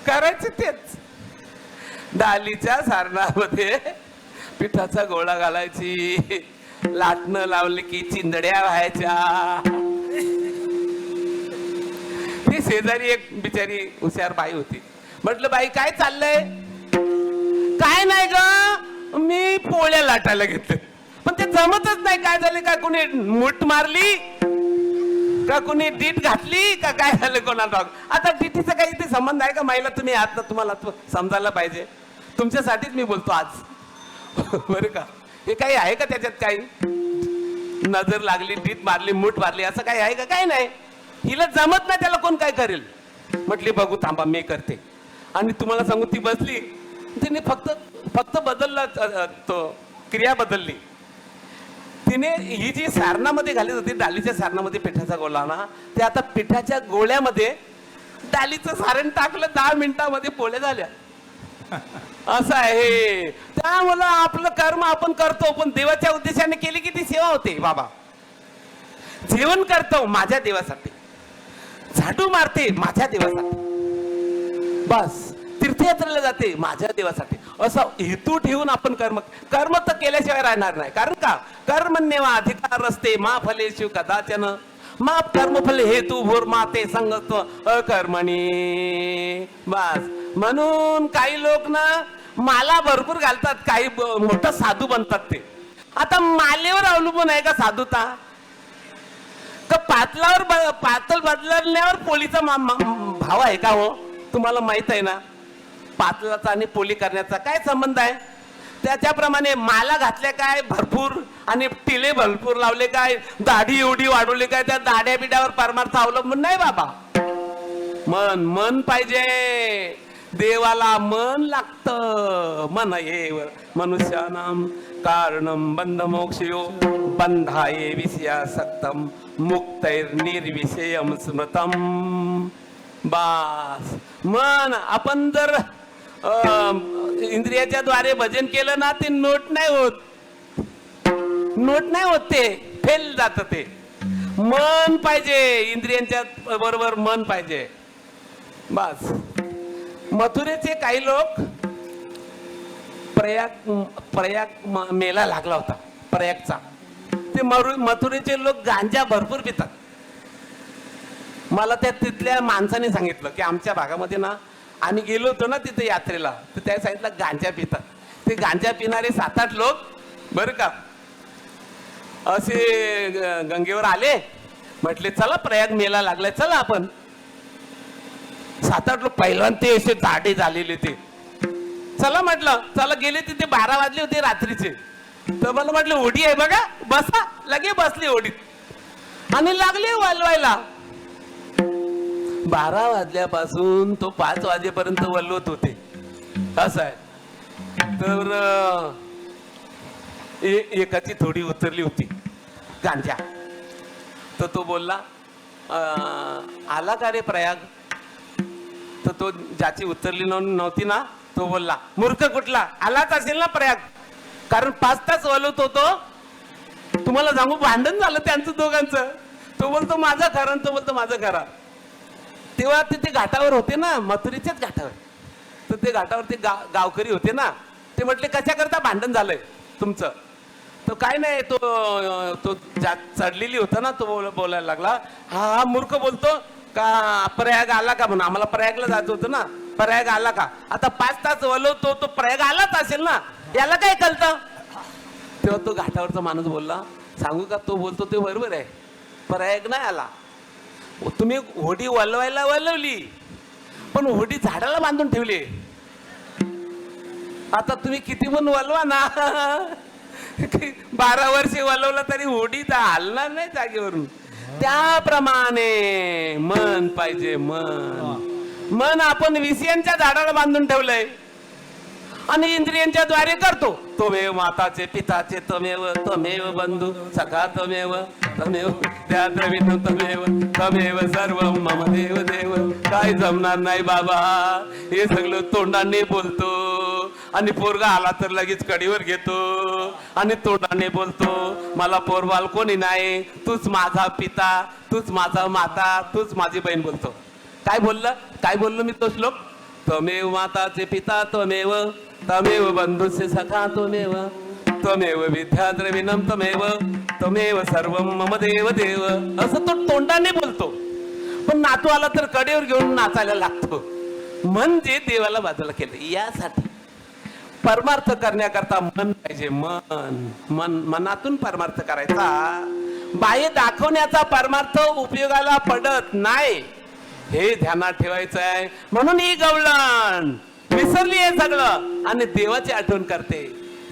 करायचे तेच, डाळीच्या सारणामध्ये पिठाचा गोळा घालायची, लाटणं लावली की चिंदड्या व्हायच्या. ती शेजारी एक बिचारी हुशार बाई होती. म्हटलं, बाई काय चाललंय? काय नाही ग, मी पोळ्या लाटायला घेतले, पण ते जमतच नाही. काय झाले, का कुणी मूठ मारली का, कुणी डीट घातली का, काय झालं कोणाला? आता डीटीचा काही ते संबंध आहे का? महिला तुम्ही आहात ना, तुम्हाला समजायला पाहिजे. तुमच्यासाठीच मी बोलतो आज. बरं का? हे काही आहे का त्याच्यात? काही नजर लागली, डीट मारली, मूठ मारली, असं काही आहे का? काही नाही. हिला जमत नाही, त्याला कोण काय करेल? म्हटली, बघू थांबा मी करते. आणि तुम्हाला सांगू, ती बसली. तिने फक्त बदलला, तो क्रिया बदलली. तिने ही जी सारणामध्ये घालीत होती, डाळीच्या सारणामध्ये पिठाचा गोळा ना, ते आता पिठाच्या गोळ्यामध्ये डाळीचं सारण टाकलं. 10 मिनिटामध्ये पोळ्या झाल्या. असं आहे. त्यामुळं आपलं कर्म आपण करतो, पण देवाच्या उद्देशाने केली की ती सेवा होते. बाबा जेवण करतो माझ्या देवासाठी, झाडू मारते माझ्या देवासाठी, बस तीर्थयात्रेला जाते माझ्या देवासाठी, असा हेतू ठेवून आपण कर्म तर केल्याशिवाय राहणार नाही. कारण का, कर्मण्येवा अधिकार असते मा फलेषु कदाचन माप कर्मफल हेतू भोर माते संगत अकर्मणी. बस म्हणून काही लोक ना माला भरपूर घालतात, काही मोठं साधू बनतात. ते आता मालेवर अवलंबून आहे का साधूता? का पातळ बदलण्यावर पोलीचा भाव आहे का हो? तुम्हाला माहित आहे ना पातळाचा आणि पोली करण्याचा काय संबंध आहे? त्याप्रमाणे माला घातल्या काय भरपूर आणि टिले भरपूर लावले काय, दाढी एवढी वाढवली काय, त्या दाढ्या बिड्यावर परमार्थ अवलंबून नाही बाबा. मन पाहिजे, देवाला मन लागतं. मन एव मनुष्यानाम कारणम बंध मोक्षयो बंधाये विषयासक्तम मुक्तैर निर्विषयम स्मृतम. बास मन आपण जर इंद्रियाच्या द्वारे भजन केलं ना ते नोट नाही होत, ते फेल जात. ते मन पाहिजे, इंद्रियांच्या बरोबर मन पाहिजे. बस मथुरेचे काही लोक प्रयाग मेला लागला होता प्रयागचा. ते मथुरेचे लोक गांजा भरपूर पितात. मला तिथल्या माणसाने सांगितलं की आमच्या भागामध्ये ना आम्ही गेलो होतो ना तिथे यात्रेला, तर त्या सांगितलं गांजा पितात. ते गांजा पिणारे 7-8 लोक बरं का असे गंगेवर आले. म्हटले चला प्रयाग मेला लागलाय, चला आपण. 7-8 लोक पहिल्यांदा ते असे दाढे झालेले ते. चला म्हटलं, चला गेले. तिथे 12 वाजले होते रात्रीचे. तर मला म्हटलं ओढी आहे बघा, बसा. लगे बसले ओढीत आणि लागले वलवायला. 12 वाजल्यापासून तो 5 वाजेपर्यंत वलवत होते. असं आहे. तर एकाची थोडी उतरली होती गांजा. तर तो बोलला आला का रे प्रयाग? तर तो ज्याची उतरली नव्हती ना तो बोलला मूर्ख कुठला, आलाच असेल ना प्रयाग, कारण 5 तास वलवत होतो. तुम्हाला सांगू भांडण झालं त्यांचं दोघांचं. तो बोलतो माझा खरा, तो बोलतो माझा खरा. तेव्हा ते घाटावर होते ना, मथुरेच्याच घाटावर. तर ते घाटावर ते गावकरी होते ना. ते म्हटले कशा करता भांडण झालंय तुमचं? तो काय नाही, तो चढलेली होता ना, तो बोलायला लागला. हा मूर्ख बोलतो का प्रयाग आला का म्हणून. आम्हाला प्रयागला जायचं होतं ना, प्रयाग आला का? आता 5 तास वलवतो तो प्रयाग आलाच असेल ना, याला काय कळतं? तेव्हा तो घाटावरचा माणूस बोलला सांगू का, तो बोलतो ते बरोबर आहे, प्रयाग नाही आला. तुम्ही होडी वलवायला वलवली पण होडी झाडाला बांधून ठेवली. आता तुम्ही किती पण वलवा ना 12 वर्षे वलवलं तरी होडी तर हलणार नाही जागेवरून. त्याप्रमाणे मन पाहिजे. मन आपण विषयांच्या झाडाला बांधून ठेवलंय आणि इंद्रियांच्या द्वारे करतो. तमेव माताचे पिताचे तमेव बंधू सखा तमेव त्या द्रविण तमेव सर्व मम देव देव. काय जमणार नाही बाबा, हे सगळं तोंडाने बोलतो आणि पोरगा आला तर लगेच कडीवर घेतो आणि तोंडाने बोलतो मला पोरबाल कोणी नाही, तूच माझा पिता, तूच माझा माता, तूच माझी बहीण बोलतो. काय बोललो मी तो श्लोक? तमेव माताचे पिता तमेव बंधुसे सखा तमेव विद्या द्रविणम तमेव सर्व मम देव देव. असं तो तोंडाने बोलतो, पण नातू आला तर कडेवर घेऊन नाचायला लागतो. म्हणजे देवाला बाजूला केलं. यासाठी परमार्थ करण्याकरता मन पाहिजे. मनातून परमार्थ करायचा. बाह्य दाखवण्याचा परमार्थ उपयोगाला पडत नाही, हे ध्यानात ठेवायचं आहे. म्हणून ही गवळण विसरली आहे सगळं आणि देवाची आठवण करते.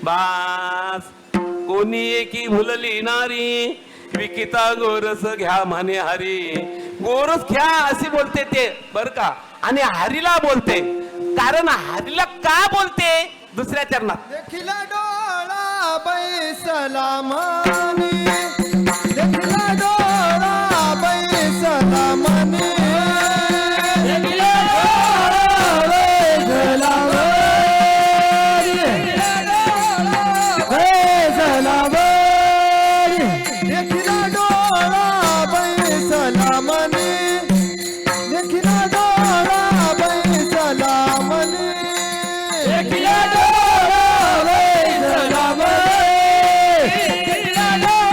बास कोणी एकी भुलली नारी विकिता गोरस घ्या म्हणे हरी. गोरस घ्या अशी बोलते ते बर का, आणि हरीला बोलते. कारण हरीला का बोलते? दुसऱ्या चरणात देखील डोळा बैसला मनी, देखील डोळा बैसला मनी, देखील डोळा बैसला मनी, देखील डोळा बैसला मनी, देखील डोळा बैसला मनी, देखील डोळा बैसला मनी, देखील डोळा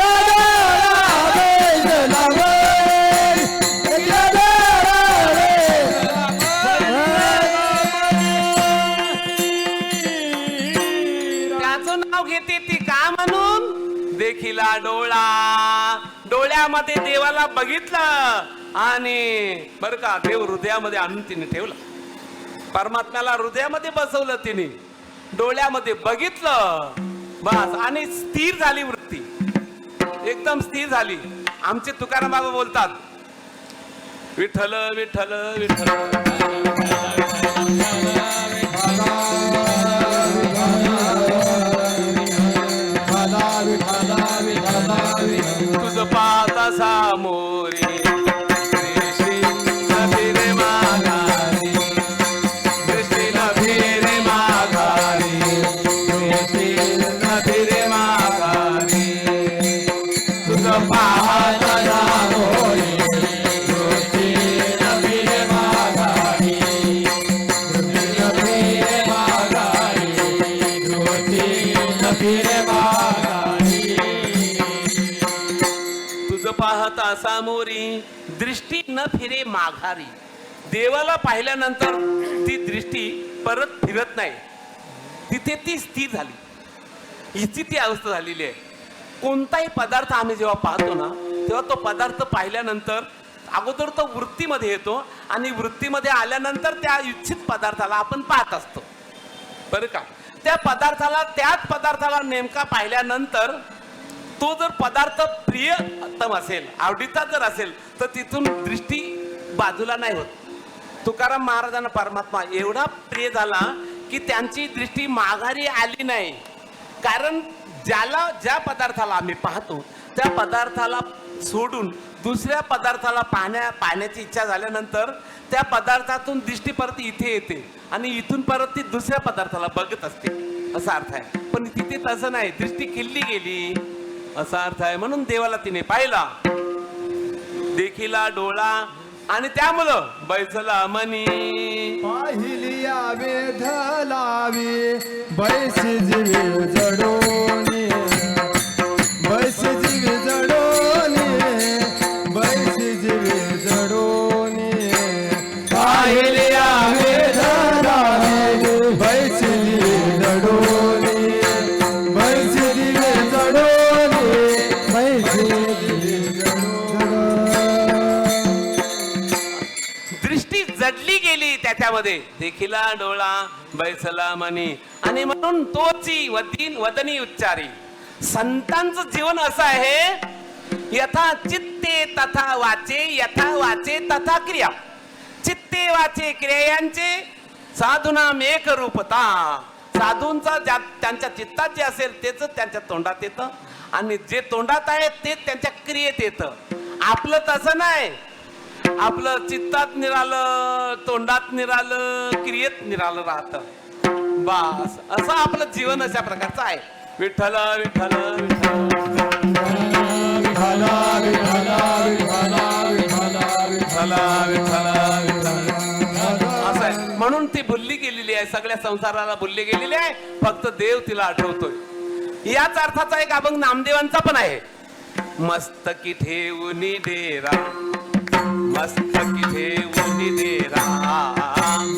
डोळा बैसला मनी देखीला डोळा त्याचं नाव घेते ती का म्हणून देखिला डोळा. डोळ्यामध्ये देवाला बघितलं आणि बर का देव हृदयामध्ये आणून तिने ठेवला. परमात्म्याला हृदयामध्ये बसवलं तिने, डोळ्यामध्ये बघितलं बस आणि स्थिर झाली वृत्ती, एकदम स्थिर झाली. आमचे तुकाराम बाबा बोलतात विठ्ठल विठ्ठल विठ्ठल तुझ पाता सामोरी दृष्टी नभिरे माघारी, दृष्टी नभिरे माघारी, दृष्टी नभिरे माघारी. तुझ पाहता सामोरी दृष्टी नभिरे माघारी, दृष्टी नभिरे माघारी, दृष्टी नभिरे माघारी. तुझ पाहता सामोरी दृष्टी न फिरे माघारी. देवाला पाहिल्यानंतर ती दृष्टी परत फिरत नाही, तिथे ती स्थिर झाली. हिची ती अवस्था झालेली आहे. कोणताही पदार्थ आम्ही जेव्हा पाहतो ना तेव्हा तो पदार्थ पाहिल्यानंतर अगोदर तो वृत्तीमध्ये येतो आणि वृत्तीमध्ये आल्यानंतर त्या इच्छित पदार्थाला आपण पाहत असतो बरं का. त्या त्याच पदार्थाला नेमका पाहिल्यानंतर तो जर पदार्थ प्रियतम असेल, आवडीचा जर असेल तर तिथून दृष्टी बाजूला नाही होत. तुकाराम महाराजांना परमात्मा एवढा प्रिय झाला की त्यांची दृष्टी माघारी आली नाही. कारण ज्या पदार्थाला आम्ही पाहतो त्या पदार्थाला सोडून दुसऱ्या पदार्थाला पाहण्याची इच्छा झाल्यानंतर त्या पदार्थातून दृष्टी परत इथे येते आणि इथून परत ती दुसऱ्या पदार्थाला बघत असते असा अर्थ आहे. पण तिथे तसं नाही, दृष्टी किल्ली गेली असा अर्थ आहे. म्हणून देवाला तिने पाहिला, देखिला डोळा आणि त्यामुळं बैसला मनी. पाहिली वेध लावी बैस जीवे जडोनी, बैस जीवे जडोनी, बैस जीवे जडोनी. पाहिली वेध लावी बैस जीवे जडोनी, बैस जीवे जडोनी, बैस जीवे जडोनी. दृष्टी जडली गेली त्याच्यामध्ये, देखिला डोळा बैसला मनी. आणि म्हणून तोची वदनी उच्चारी. संतांचं जीवन असं आहे, यथा चित्ते तथा वाचे, यथा वाचे तथा क्रिया. चित्ते वाचे क्रियांचे साधुना मेक रूपता. साधूंचा त्यांच्या चित्तात जे असेल तेच त्यांच्या तोंडात येतं आणि जे तोंडात आहे तेच त्यांच्या क्रियेत येतं. आपलं तसं नाही, आपलं चित्तात निरालं, तोंडात निरालं, क्रियेत निरालं राहतं. बस असं आपलं जीवन अशा प्रकारचं आहे. विठ्ठल विठ्ठल असं आहे. म्हणून ती भुलली गेलेली आहे, सगळ्या संसाराला भुलली गेलेली आहे, फक्त देव तिला आठवतोय. याच अर्थाचा एक अभंग नामदेवांचा पण आहे. मस्तकी ठेवून डेरा, मस्तकी ठेवून डेरा,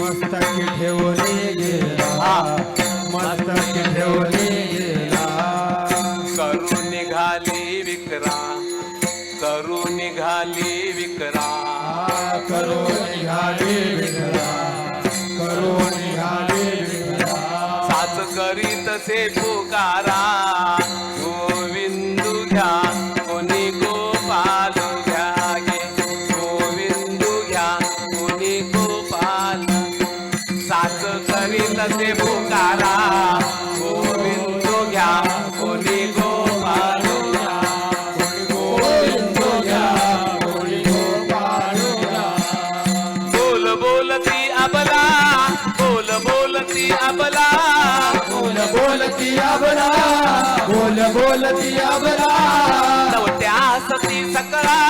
मस्तकी ठेवली गेला, मस्तकी ठेवली गेला. करू निघाली विकरा, करू निघाली विकरा, करो निघाली विकरा, करो निघाली विकरा. साच करीत से पुकारा, गोविंदू घ्या कोणी गोपाल घ्या गे, गोविंदू घ्या कोणी गोपाल. साच करीत से पुकारा, गोविंदू घ्या कोणी गोपाल घ्या, गोविंदो घ्या, कोणी गोपाळ घ्या. बोल बोलती अबला, बोल बोलती अबला, बोल बोलती अबला, बोल बोलती अबला. नवत्या सती सकळा,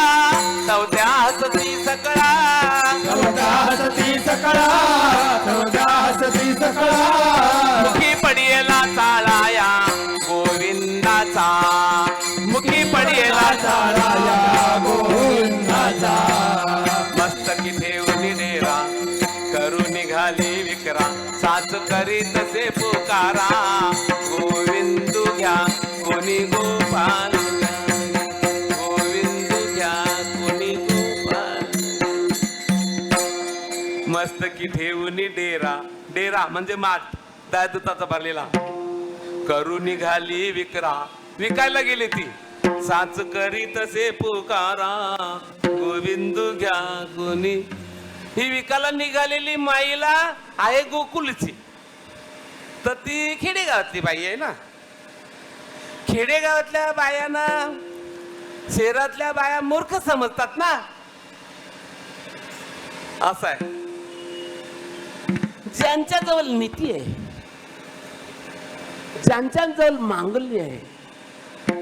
नवत्या सती सकळा, नवदा सती सकळा, नवदा सती सकळा. मुखी पडियला चाळाया गोविंदाचा, मुखी पडियला गोविंदाचा राजा गोविंदाचा मस्तकी ठेवून डेरा करू निघाली विक्रा साच करीत से पुकारा गोविंदू घ्या कोणी गोपाल घ्या. गोविंदू घ्या कोणी गोपाल. मस्तकी ठेवून डेरा डेरा म्हणजे माठ दायदूताचा भरलेला करू निघाली विक्रा विकायला गेली ती साच करीत से पुकारा गोविंदू घ्या कोणी. ही विकायला निघालेली माईला आहे गोकुलची तर ती खेडेगावातली बाई आहे ना. खेडेगावातल्या बायांना शहरातल्या बाया मूर्ख समजतात ना. असं आहे ज्यांच्याजवळ नीती आहे ज्यांच्याजवळ मांगल्य आहे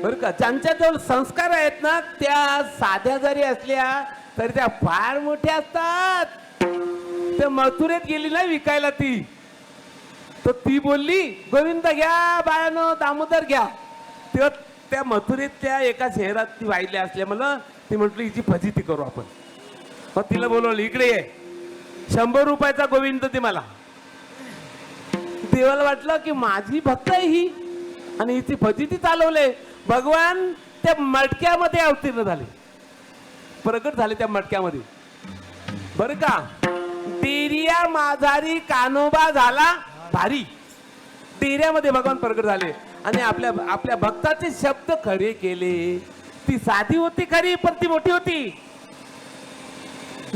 बर का ज्यांच्याजवळ संस्कार आहेत ना त्या साध्या जरी असल्या तरी त्या फार मोठ्या असतात. त्या मथुरेत गेली ना विकायला ती तर ती बोलली गोविंद घ्या बायानो दामोदर घ्या. तेव्हा त्या मथुरेतल्या एका शहरात ती वाहिली असल्या मला ती म्हटली हिची फजिती करू आपण. मग तिला बोलवलं इकडे ये 100 रुपयाचा गोविंद ते मला. देवाला वाटलं की माझी भक्त आहे ही आणि हिची फजिती चालवले. भगवान त्या मटक्यामध्ये अवतीर्ण झाले प्रगट झाले त्या मटक्यामध्ये बर का. डेरिया माझारी कानोबा झाला भारी. डेऱ्यामध्ये भगवान प्रगट झाले आणि आपल्या आपल्या भक्ताचे शब्द खरे केले. ती साधी होती खरी पण ती मोठी होती.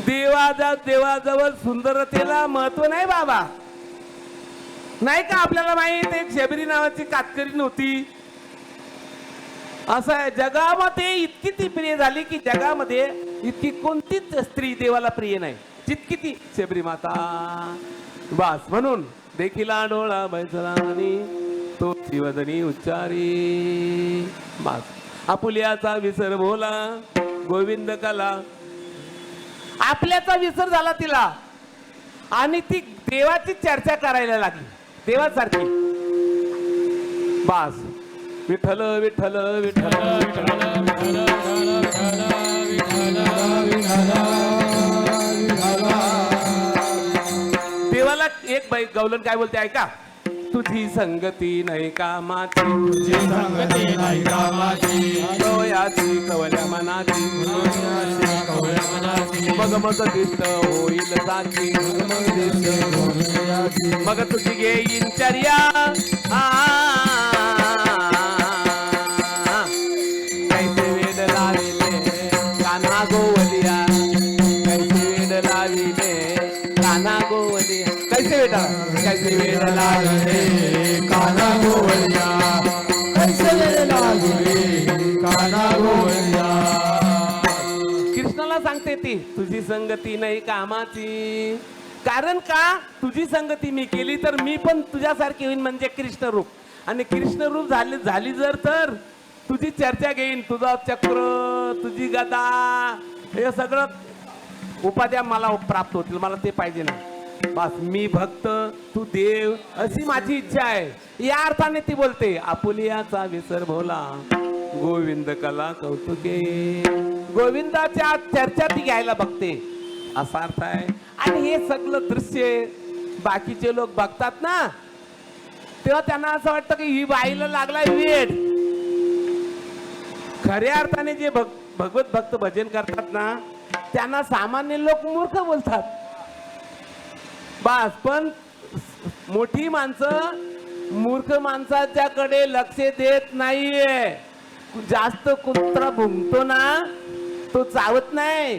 देवाजवळ सुंदरतेला महत्व नाही बाबा. नाही का आपल्याला माहित एक शबरी नावाची कातकरी नव्हती. असं आहे जगामध्ये इतकी ती प्रिय झाली की जगामध्ये इतकी कोणतीच स्त्री देवाला प्रिय नाही जितकी ती शबरी माता. बस म्हणून देखीला डोळा बैसलानी तो शिवधनी उच्चारी. बस आपुल्याचा विसर बोला गोविंद कला. आपल्याचा विसर झाला तिला आणि ती देवाची चर्चा करायला लागली देवासारखी. बस विठ्ठल विठ्ठल विठ्ठल देवाला एक बाई गवलन काय बोलते ऐका. तुझी संगती नाही कामाची तुझी संगती नाही कामाची डोयाची कवल्या मनाची कवळ्या मनाची मग मग दिसत होईल साची मग तुझी घेईन चर्या कैसे वेड लाविले काना गोवलिया कैसे वेड लाविले काना गोवलिया. कैसे वेड कैसे वेड लाविले काना गोवल्या कैसे लागले काना गोवल्या. कृष्णाला सांगते ती तुझी संगती नाही कामाची. कारण का तुझी संगती मी केली तर मी पण तुझ्यासारखी होईन म्हणजे कृष्ण रूप. आणि कृष्ण रूप झाली जर तर तुझी चर्चा घेईन. तुझा चक्र तुझी गदा हे सगळं उपाध्या मला प्राप्त होतील. मला ते पाहिजे ना. बस मी भक्त तू देव अशी माझी इच्छा आहे. या अर्थाने ती बोलते आपुलियाचा विसर भोला गोविंद कला कौतुके. गोविंदाच्या चर्चा ती घ्यायला बघते असा अर्थ आहे. आणि हे सगळं दृश्य बाकीचे लोक बघतात ना तेव्हा त्यांना असं वाटतं की ही बाईला लागलाय वेड. खऱ्या अर्थाने जे भगवत भक्त भजन करतात ना त्यांना सामान्य लोक मूर्ख बोलतात. बस पण मोठी माणसं मूर्ख माणसाच्याकडे लक्ष देत नाहीये. जास्त कुत्रा भुंकतो ना तो चावत नाही.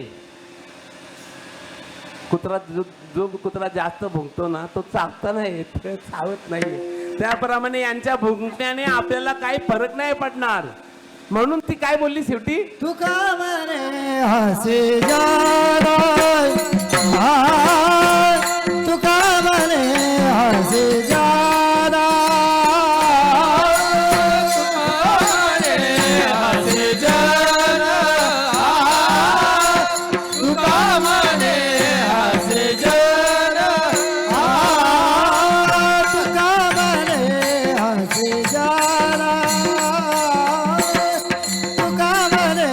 कुत्रा जो कुत्रा जास्त भुंकतो ना तो चावता नाही चावत नाही. त्याप्रमाणे यांच्या भुंकण्याने आपल्याला काही फरक नाही पडणार. म्हणून ती काय बोलली शेवटी तुका म्हणे हसे जारा तुका म्हणे हसे जारा हसे जारा तुका म्हणे हसे जारा तुका म्हणे हसे जारा तुका म्हणे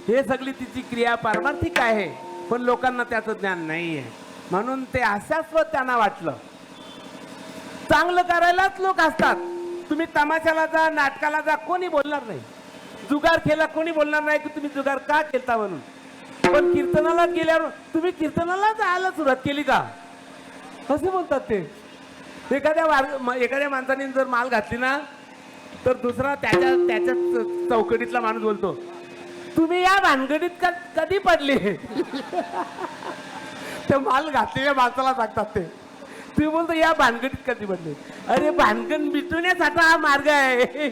हे सगळी तिची क्रिया पारमार्थिक आहे, पण लोकांना त्याचं ज्ञान नाही आहे. म्हणून ते हास्यास्पद त्यांना वाटलं. चांगलं करायलाच लोक असतात. तुम्ही तमाशाला जा, नाटकाला जा, कोणी बोलणार नाही. जुगार खेळला कोणी बोलणार नाही की तुम्ही जुगार का खेळता म्हणून. पण कीर्तनाला गेल्यावर तुम्ही कीर्तनाला जायला सुरुवात केली का असे बोलतात ते. एखाद्या माणसाने जर माल घातली ना, तर दुसरा त्याच्या चौकटीतला माणूस बोलतो, तुम्ही या भानगडीत कधी पडले. ते माल घातलेल्या माणसाला सांगतात ते. तुम्ही बोलतो या भानगडीत कधी पडले. अरे भानगड मिटवण्यासाठी हा मार्ग आहे.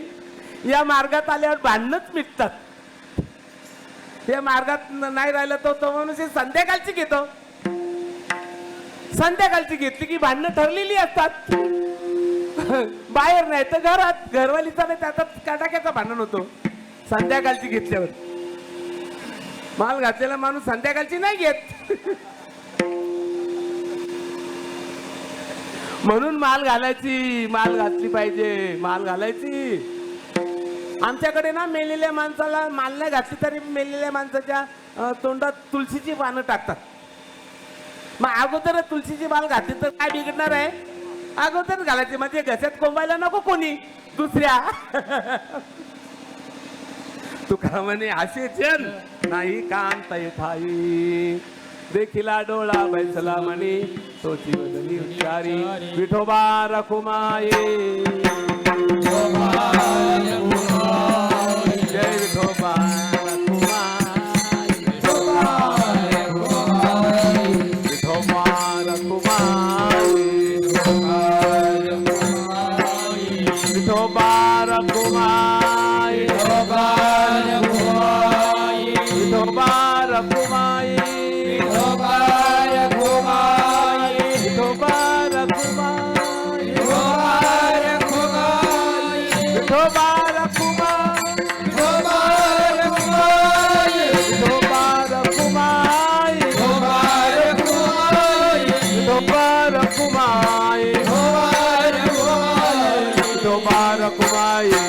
या मार्गात आल्यावर भांडणच मिटतात. या मार्गात नाही राहिलं तो माणूस संध्याकाळची घेतो. संध्याकाळची घेतली की भांडणं ठरलेली असतात. बाहेर नाही तर घरात, घरवालीचा नाही त्याचा काटाक्याचा भांडण होतो. संध्याकाळची घेतल्यावर माल घातलेला माणूस संध्याकाळची नाही घेत. म्हणून माल घातली पाहिजे. माल घालायची. आमच्याकडे ना मेलेल्या माणसाला माल नाही घातली तरी मेलेल्या माणसाच्या तोंडात तुळशीची पानं टाकतात. मग अगोदर तुळशीची माल घातली तर काय बिघडणार आहे. अगोदर घालायची म्हणजे घशात कोंबायला नको कोणी दुसऱ्या. तुका म्हणे असे जन नाही कांत ठाई, देखिला डोळा बैसला म्हणे तोची वदनी उच्चारी, विठोबा रखुमाये. जय विठोबा रखुमाई, विठोबा रखुमाई, विठोबा रखुमाई, विठोबा रखुमाई, विठोबा रखुमाई, विठोबा रखुमाई, विठोबा रखुमाई, विठोबा रखुमाई, विठोबा रखुमाई, विठोबा रखुमाई,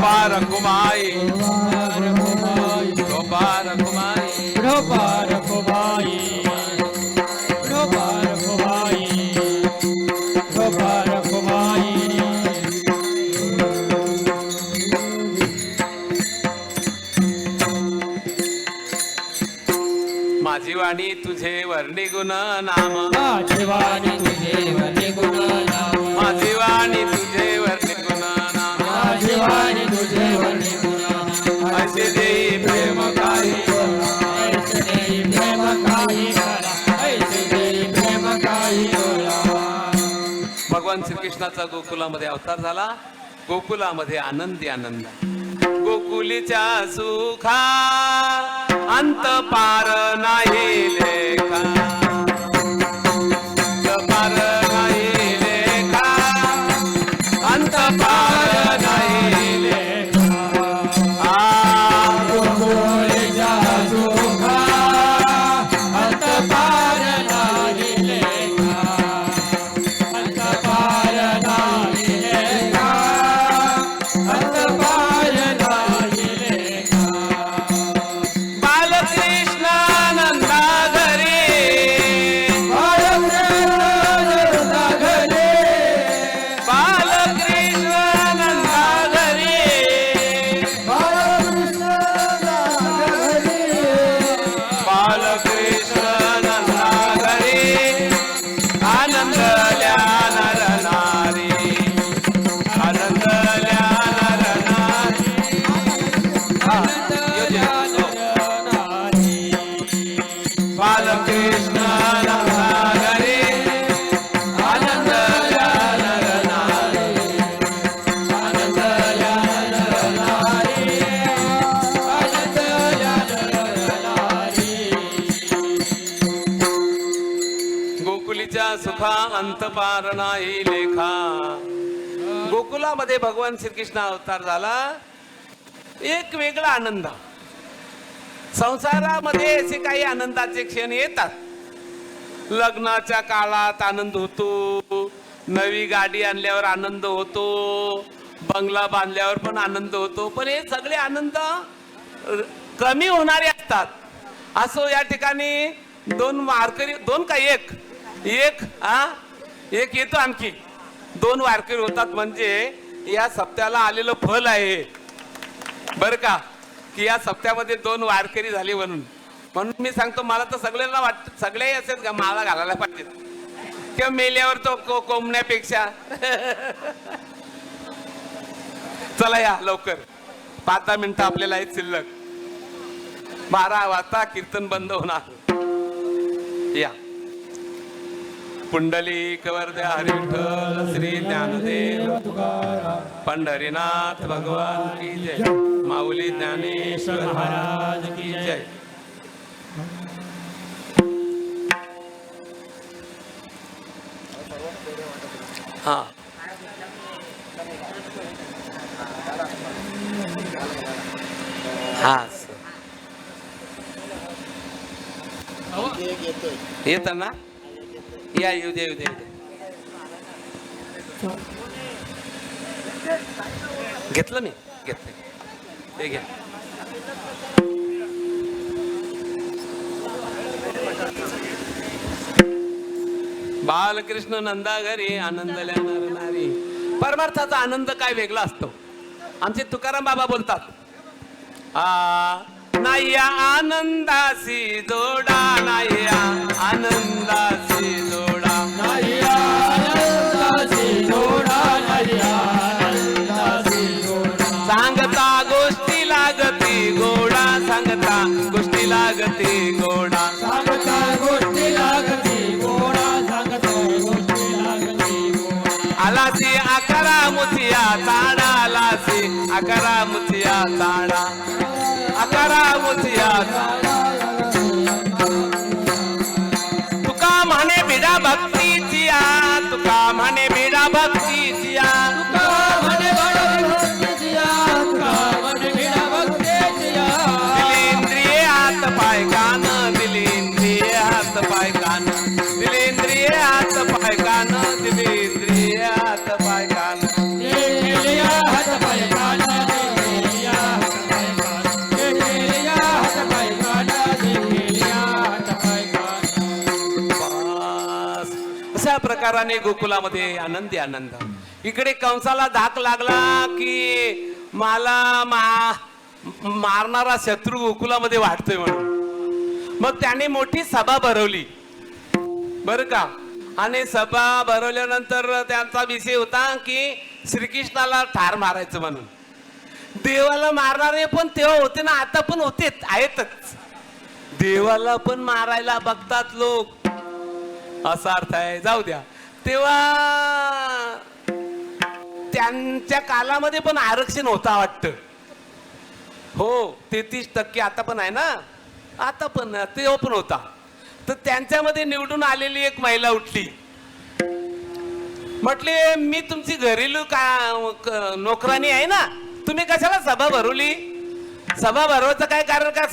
गोपाल रखुमाई गोपाल रखुमाई ढोपार कुमाई ढोपार कुमाई ढोपार कुमाई माझी वाणी तुझे वर्णी गुण नाम माझी वाणी तुझे वर्णी गुण नाम माझी वाणी तुझे वर्णी गुण नाम माझी वाणी तुझे वर्णी गुण नाम असे देई प्रेम काही ऐसे देई प्रेम काही करा ऐसे देई प्रेम काही करा भगवान श्रीकृष्णाचा गोकुलामध्ये अवतार झाला. गोकुलामध्ये आनंदी आनंद. गोकुलीच्या सुखा अंत पार नाही लेखा अंत पार नाही लेखा अंत पार नाही लेखा गोकुळच्या सुखा अंत पार नाही लेखा अंत पार नाही लेखा अंत पार नाही लेखा बालकृष्णानंदा घरी बालकृष्णानंदा घरी बालकृष्णानंदा घरी आनंदल्या नर नारी आनंदल्या नर नारी बालकृष्णानंदा घरी आनंदल्या नर नारी आनंदल्या नर नारी गोकुलीच्या सुखा अंत पार नाही लेखा. गोकुलामध्ये भगवान श्रीकृष्ण अवतार झाला. एक वेगळा आनंद. संसारामध्ये असे काही आनंदाचे क्षण येतात. लग्नाच्या काळात आनंद होतो, नवी गाडी आणल्यावर आनंद होतो, बंगला बांधल्यावर पण आनंद होतो. पण हे सगळे आनंद कमी होणारे असतात. असो या ठिकाणी दोन वारकरी, दोन का एक एक एक येतो आणखी. दोन वारकरी होतात म्हणजे या सप्त्याला आलेलं फल आहे बर का, की या सप्त्यामध्ये दोन वारकरी झाले. म्हणून मी सांगतो, मला तर सगळ्यांना वाटत, सगळेही असेच का माळा घालायला पाहिजेत किंवा मेल्यावर तो कोंबण्यापेक्षा. चला या लवकर, 5-10 मिनिटं आपल्याला आहेत शिल्लक. 12 वाजता कीर्तन बंद होणार. या पुंडलिक वरद्या हरी विठ्ठल श्री ज्ञानदेव पंढरीनाथ भगवान की जय. माऊली ज्ञानेश्वर महाराज की जय. हा हा येत ना. या येऊ दे येऊ दे. घेतलं मी घेतलं ते घ्या. बालकृष्ण नंदा घरी आनंदल्या नर नारी. परमार्थाचा आनंद काय वेगळा असतो. आमचे तुकाराम बाबा बोलतात, नाहीया आनंदासी जोडा नाहीया आनंदासी जोडा नाहीया आनंदासी जोडा नाहीया आनंदासी जोडा. सांगता गोष्टी लागती गोडा सांगता गोष्टी लागती गोडा. सांगता गोष्टी लागती गोडा सांगता गोष्टी लागती गोडा. आलासी अकरा मुथिया ताडा आलासी अकरा मुथिया ताडा अकरा मुथिया तुका म्हणे बिडा भक्तीचिया तुका म्हणे बिडा भक्तीचिया तुका म्हणे बड भक्तीचिया तुका म्हणे बिडा भक्तीचिया. दिलेंद्रिये हात पाय कान दिलेंद्रिये हात पाय कान दिलेंद्रिये हात पाय कान दिलेंद्रिये हात पाय कान दिलेंद्रिये हात पाय कान प्रकाराने गोकुलामध्ये आनंदी आनंद. इकडे कंसाला धाक लागला की मला मारणारा शत्रू गोकुलामध्ये वाढतोय म्हणून. मग त्याने मोठी सभा भरवली बर का. आणि सभा भरवल्यानंतर त्यांचा विषय होता की श्रीकृष्णाला ठार मारायचं म्हणून. देवाला मारणारे पण तेव्हा होते ना, आता पण होते, आहेतच. देवाला पण मारायला बघतात लोक, असा अर्थ आहे. जाऊ द्या. तेव्हा त्यांच्या कालामध्ये पण आरक्षण होता वाटतं. हो 33% आता पण आहे ना, आता पण तेव्हा पण होता. तर त्यांच्यामध्ये निवडून आलेली एक महिला उठली, म्हटले मी तुमची घरेलू नोकरानी आहे ना, तुम्ही कशाला सभा भरवली? सभा भरवायचं काय कारण का?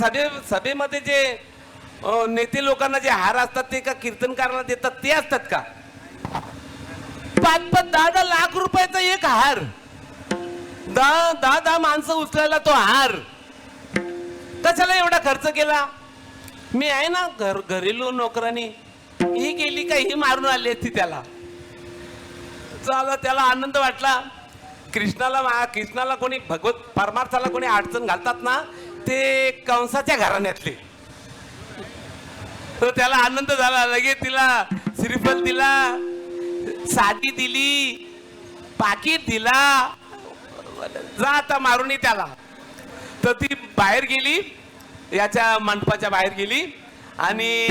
सभेमध्ये जे नेते लोकांना जे हार असतात ते का कीर्तनकारांना देतात ते असतात का? 5-5, 10-10 लाख रुपयाचा एक हार, 10-10 माणसं उचलायला तो हार, कशाला एवढा खर्च केला? मी आहे ना घरेलू नोकरानी, ही गेली का ही मारून आली असती त्याला. चला त्याला आनंद वाटला. कृष्णाला कोणी भगवत परमार्थाला कोणी अडचण घालतात ना, ते कंसाच्या घराण्यातले. तर त्याला आनंद झाला. लगेच तिला श्रीफल दिला, साडी दिली, पाकिट दिला, जा आता मारून त्याला. तर ती बाहेर गेली, याच्या मंडपाच्या बाहेर गेली आणि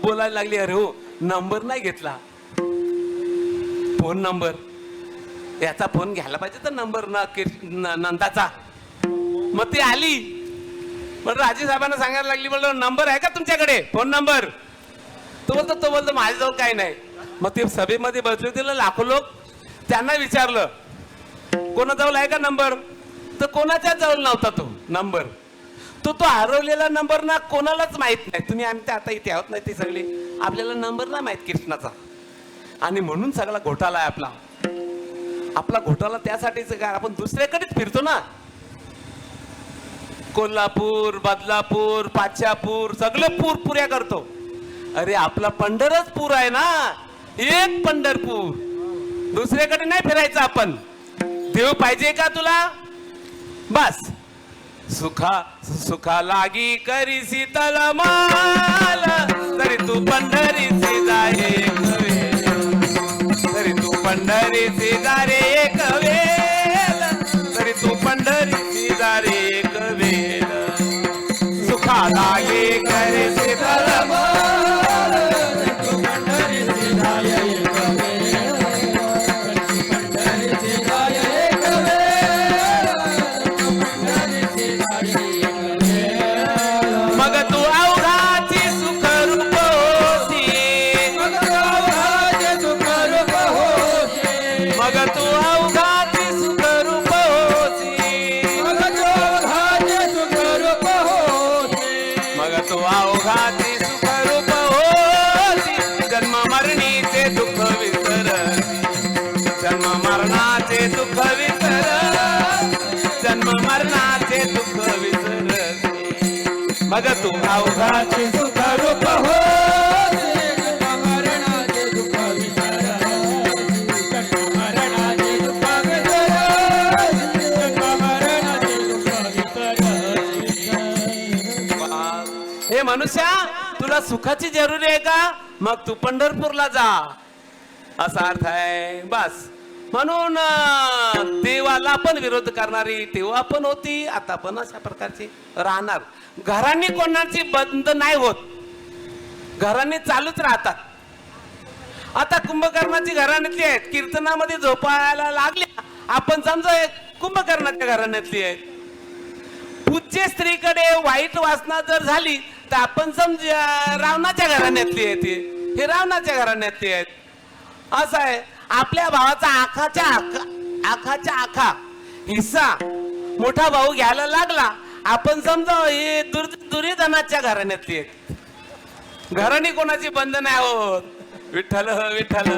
बोलायला लागली, अरे हो नंबर नाही घेतला, फोन नंबर, याचा फोन घ्यायला पाहिजे तर नंबर नंदाचा. मग ती आली, मग राजे साहेबांना सांगायला लागली, बोललो नंबर आहे का तुमच्याकडे, फोन नंबर? तो बोलतो माझ्याजवळ काही नाही. मग ते सभेमध्ये बसले होते लाखो लोक, त्यांना विचारलं कोणाजवळ आहे का नंबर? तर कोणाच्या जवळ नव्हता तो नंबर. तो हरवलेला नंबर ना कोणालाच माहित नाही. तुम्ही आम्ही आता इथे आहोत नाही, ते सगळे आपल्याला नंबर नाही माहित कृष्णाचा. आणि म्हणून सगळा घोटाळा आहे आपला घोटाळा त्यासाठीच काय, आपण दुसऱ्याकडेच फिरतो ना. कोल्हापूर, बदलापूर, पाच्यापूर सगळं पुऱ्या करतो. अरे आपला पंढरच पूर आहे ना, एक पंढरपूर, दुसऱ्याकडे नाही फिरायचं आपण. देव पाहिजे का तुला? बस सुखा लागी करी शीतल माल, तरी तू पंढरीची जाय तरी तू पंढरीची दारे एक वेळ, तरी तू पंढरीची दारे एक वेळ. सुखा लागे करे शीतल माल, तू पंढरीची जाय एक वेळ, पंढरीची जाय एक वेळ, पंढरीची जाय एक वेळ. मग तू अवघाची सुख रूप होती, मग तू अवघाची सुख रूप होती, मग तू अवघाची सुख रूप होती, मग तू अवघाची सुख रूप होती, मग तू अवघाची सुख रूप होती. जन्म मरणीचे दुःख विसरती, जन्म मरणाचे दुःख विसरती, जन्म मरणाचे दुःख विसरती. मग तू अवघाची सुख रूप होती, जन्म मरणाचे दुःख विसरती, जन्म मरणाचे दुःख विसरती, जन्म मरणाचे दुःख विसरती. हे मनुष्या, तुला सुखाची जरुरी आहे का? मग तू पंढरपूरला जा, असा अर्थ आहे. बस म्हणून देवाला पण विरोध करणारी तेव्हा पण होती, आता पण अशा प्रकारची राहणार. घरांनी कोणाची बंद नाही होत, घरांनी चालूच राहतात. आता कुंभकर्णाची घराण्यातली आहेत, कीर्तनामध्ये झोपायला लागली, आपण समजा कुंभकर्णाच्या घराण्यातली आहेत. पूज्य स्त्रीकडे वाईट वासना जर झाली तर आपण समजा रावणाच्या घराण्यातली आहे, हे रावणाच्या घराण्यातली आहेत. असं आहे. आपल्या भावाचा आखाच्या आखा हिस्सा मोठा भाऊ घ्यायला लागला, आपण समजा हे दुर्योधनाच्या घराण्यातली आहेत. घराणी कोणाची बंद नाही होत. विठ्ठल विठ्ठल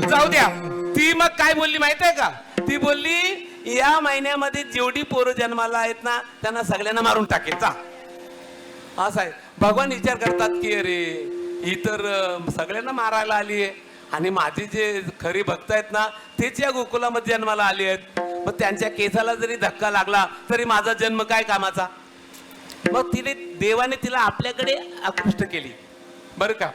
जाऊ द्या. ती मग काय बोलली माहित आहे का? ती बोलली या महिन्यामध्ये जेवढी पोरं जन्माला आहेत ना त्यांना सगळ्यांना मारून टाकेल जा. असं आहे. भगवान विचार करतात की अरे ही तर सगळ्यांना मारायला आली आहे आणि माझी जे खरी भक्त आहेत ना तेच या गोकुलामध्ये जन्माला आली आहेत. मग त्यांच्या केसाला जरी धक्का लागला तरी माझा जन्म काय कामाचा. मग देवाने तिला आपल्याकडे आकृष्ट केली बरं का,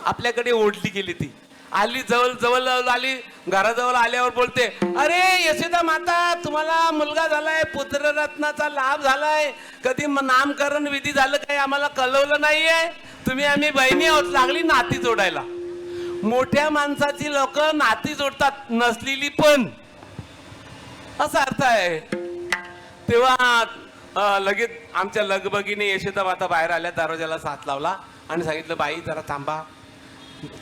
आपल्याकडे ओढली गेली. ती आली, जवळ आली, घराजवळ आल्यावर बोलते, अरे यशोदा माता तुम्हाला मुलगा झालाय, पुत्ररत्नाचा लाभ झालाय, कधी नामकरण विधी झालं काय आम्हाला कळवलं नाहीये, आम्ही बहिणी आहोत. लागली नाती जोडायला. मोठ्या माणसाची लोक नाती जोडतात, नसलेली पण, असा अर्थ आहे. तेव्हा लगेच आमच्या लगबगीने यशोदा माता बाहेर आल्या, दरवाजाला साथ लावला आणि सांगितलं, बाई जरा थांबा,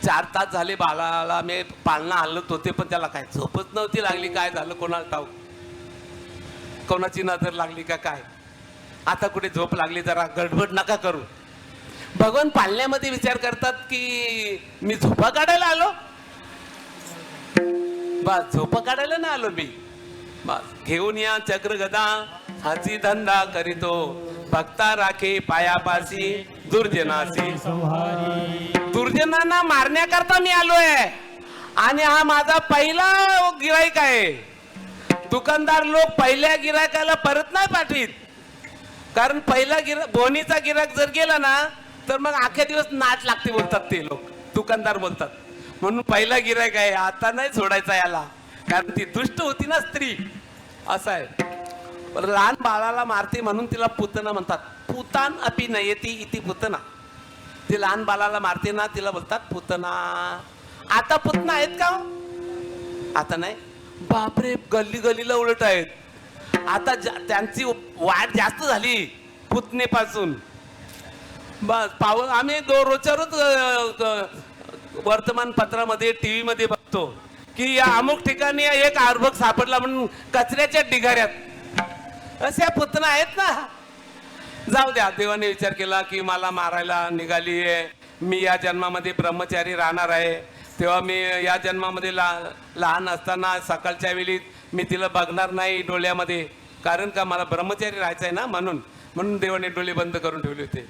4 तास झाले बाळाला मी पाळणा हलत होते पण त्याला काय झोपच नव्हती लागली. काय झालं कोणाला ठाऊक, कोणाची नजर लागली का काय, आता कुठे झोप लागली, जरा गडबड नका करू. भगवान पाळण्यामध्ये विचार करतात की मी झोपा काढायला आलो, बस झोपा काढायला ना आलो मी, बस घेऊन या चक्र गदा, हाची धंदा करीतो, भक्ता राखे पायापासी, दुर्जनासी. दुर्जनांना मारण्याकरता मी आलोय आणि हा माझा पहिला गिराईक आहे. दुकानदार लोक पहिल्या गिरायकाला परत नाही पाठवीत, कारण पहिला बोनीचा गिराक जर गेला ना तर मग अख्ख्या दिवस नाच लागते बोलतात ते लोक, दुकानदार बोलतात. म्हणून पहिला गिरायक आहे, आता नाही सोडायचा याला, कारण ती दुष्ट होती ना स्त्री. असं आहे. लहान बाळाला मारते म्हणून तिला पुतना म्हणतात. पुतान अपि नयती इति पुतना. ती लहान बाळाला मारते ना तिला बोलतात पुतना. आता पुतना आहेत का? आता नाही. बापरे, गल्ली गल्लीला उलट आहेत. आता त्यांची वाढ जास्त झाली पुतनेपासून. बस आम्ही रोजच्या रोज वर्तमानपत्रामध्ये टीव्ही मध्ये बघतो की या अमुक ठिकाणी एक आरबक सापडला म्हणून कचऱ्याच्या ढिगाऱ्यात. अशा पुतना आहेत ना. जाऊ द्या, देवाने विचार केला की मला मारायला निघाली आहे, मी या जन्मामध्ये ब्रह्मचारी राहणार आहे. तेव्हा मी या जन्मामध्ये लहान असताना सकाळच्या वेळी मी तिला बघणार नाही डोळ्यामध्ये, कारण का मला ब्रह्मचारी राहायचं आहे ना, म्हणून देवाने डोळे बंद करून ठेवले होते.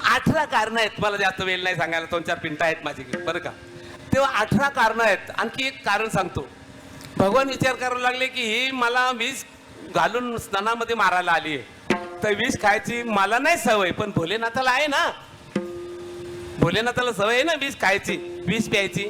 18 कारण आहेत, मला जास्त वेळ नाही सांगायला, 2-4 पिंटा आहेत माझ्याकडे बरं का. तेव्हा 18 कारण आहेत. आणखी एक कारण सांगतो. भगवान विचार करायला लागले की ही मला विष घालून स्नानामध्ये मारायला आली आहे, तर विष खायची मला नाही सवय, पण भोलेनाथाला आहे ना. भोलेनाथाला सवय आहे ना विष खायची, विष प्यायची.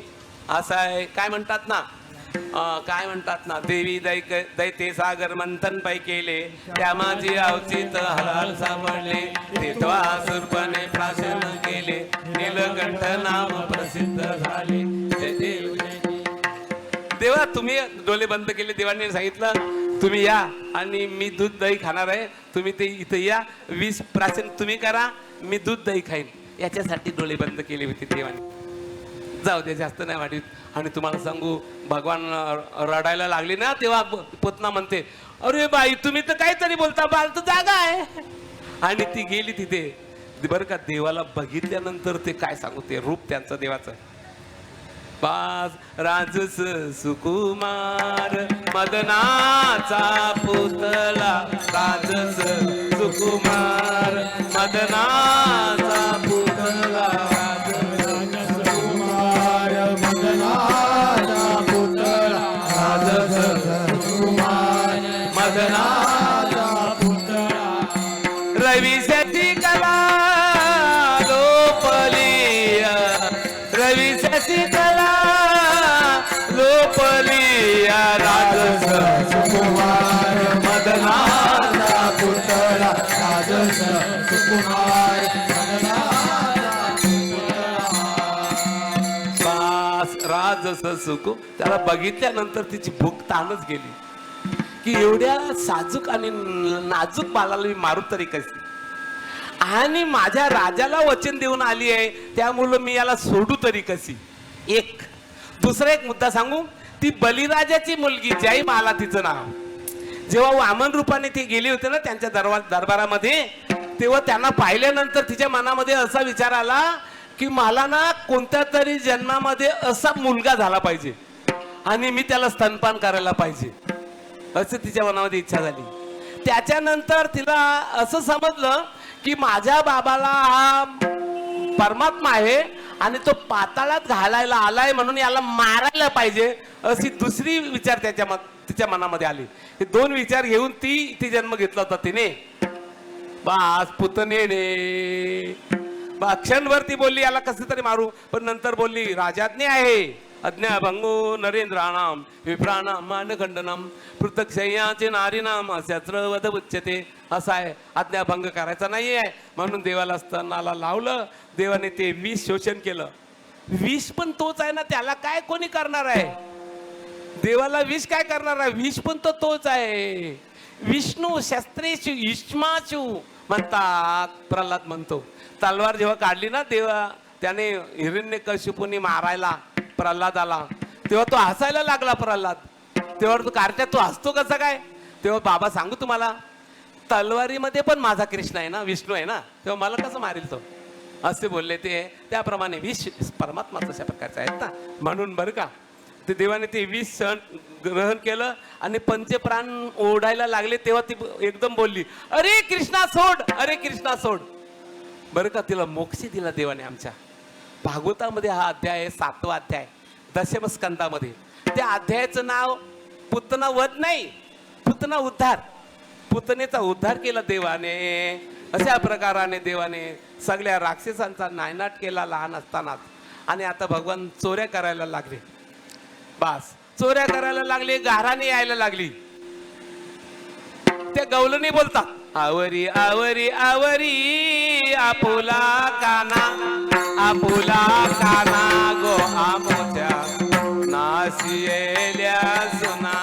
असं आहे. काय म्हणतात ना, देवी दैते सागर मंथन पै केले, त्या माझी अवचित हलाल सापडले, तेव्हा सुरपणे प्राशन केले, नीलकंठ नाम प्रसिद्ध झाले. देवा तुम्ही डोळे बंद केले. देवाने सांगितलं तुम्ही या आणि मी दूध दही खाणार आहे, तुम्ही ते इथं या, 20 प्राशन तुम्ही करा, मी दूध दही खाईन. याच्यासाठी डोळे बंद केले होते देवाने. जाऊ दे, जास्त नाही वाटत. आणि तुम्हाला सांगू, भगवान रडायला लागले ना तेव्हा पुतना म्हणते, अरे बाई तुम्ही तर काहीतरी बोलता, बाल तर जागा आहे. आणि ती गेली तिथे. बरं का, देवाला बघितल्यानंतर ते काय सांगू, ते रूप त्यांचं देवाचं. पास राजस सुकुमार मदनाचा पुतळा, राजस सुकुमार मदनाचा पुतळा, रवीसाठी कला लोपली, रवीसाठी कला लोपली, राजस सुकुमार मदनाचा पुतळा, राजस सुकुमार मदनाचा पुतळा. राजस सुकू. त्याला बघितल्यानंतर तिची भूक ताणच गेली की एवढ्या साजूक आणि नाजूक बाळाला मी मारू तरी कशी, आणि माझ्या राजाला वचन देऊन आली आहे, त्यामुळं मी याला सोडू तरी कशी. एक दुसरा एक मुद्दा सांगू, ती बलिराजाची मुलगी जय माला तिचं नाव. जेव्हा वामन रूपाने ती गेली होती ना त्यांच्या दरबारामध्ये, तेव्हा त्यांना पाहिल्यानंतर तिच्या मनामध्ये असा विचार आला की मला ना कोणत्या तरी जन्मामध्ये असा मुलगा झाला पाहिजे आणि मी त्याला स्तनपान करायला पाहिजे. असं तिच्या मनामध्ये इच्छा झाली. त्याच्यानंतर तिला असं समजलं की माझ्या बाबाला हा परमात्मा आहे आणि तो पाताळात घालायला आलाय म्हणून याला मारायला पाहिजे, अशी दुसरी विचार तिच्या मनामध्ये आली. हे दोन विचार घेऊन ती जन्म घेतला होता तिने. बास पुतणे बा क्षणभर बोलली याला कसं तरी मारू, पण नंतर बोलली राजाज्ञा आहे, अज्ञाभंगो नरेंद्राणाम विप्राणाम मानखंडनम पृथक्शय्याचे नारीनाम अस्यात्र वध उच्यते. असं आहे, आज्ञाभंग करायचा नाहीये म्हणून देवाला स्तनाला लावलं. देवाने ते विष शोषण केलं. विष पण तोच आहे ना, त्याला काय कोणी करणार आहे? देवाला विष काय करणार आहे? विष पण तो तोच आहे. विष्णू शस्त्रेषु युष्माशु म्हणतात, प्रल्हाद म्हणतो. तलवार जेव्हा काढली ना देवा त्याने हिरण्यकशिपुनी मारायला प्रल्हादाला, तेव्हा तो हसायला लागला प्रल्हाद. तेव्हा तो कार्ट्या तू हसतो कसा काय? तेव्हा बाबा सांगू तुम्हाला, तलवारीमध्ये पण माझा कृष्ण आहे ना, विष्णू आहे ना, तेव्हा मला कसं मारेल तो, असे बोलले ते. त्याप्रमाणे विष परमात्मा तशा प्रकारचे आहेत ना, म्हणून बरं का ते देवाने ते विष ग्रहण केलं आणि पंचप्राण ओढायला लागले. तेव्हा ती एकदम बोलली अरे कृष्णा सोड, अरे कृष्णा सोड. बरं का तिला मोक्ष दिला देवाने. आमच्या भागवतामध्ये हा अध्याय आहे, 7वा अध्याय दशमस्कंदामध्ये. त्या अध्यायाचं नाव पुतना वध नाही, पुतना उद्धार. पुतनेचा उद्धार केला देवाने. अशा प्रकाराने देवाने सगळ्या राक्षसांचा नायनाट केला लहान असतानाच. आणि आता भगवान चोऱ्या करायला लागले. बास चोऱ्या करायला लागले, गाराने यायला लागली. त्या गवलनी बोलतात आवरी आवरी आवरी आपुला काना, आपुला काना गो आमोच्या नाशियेल्या सुना,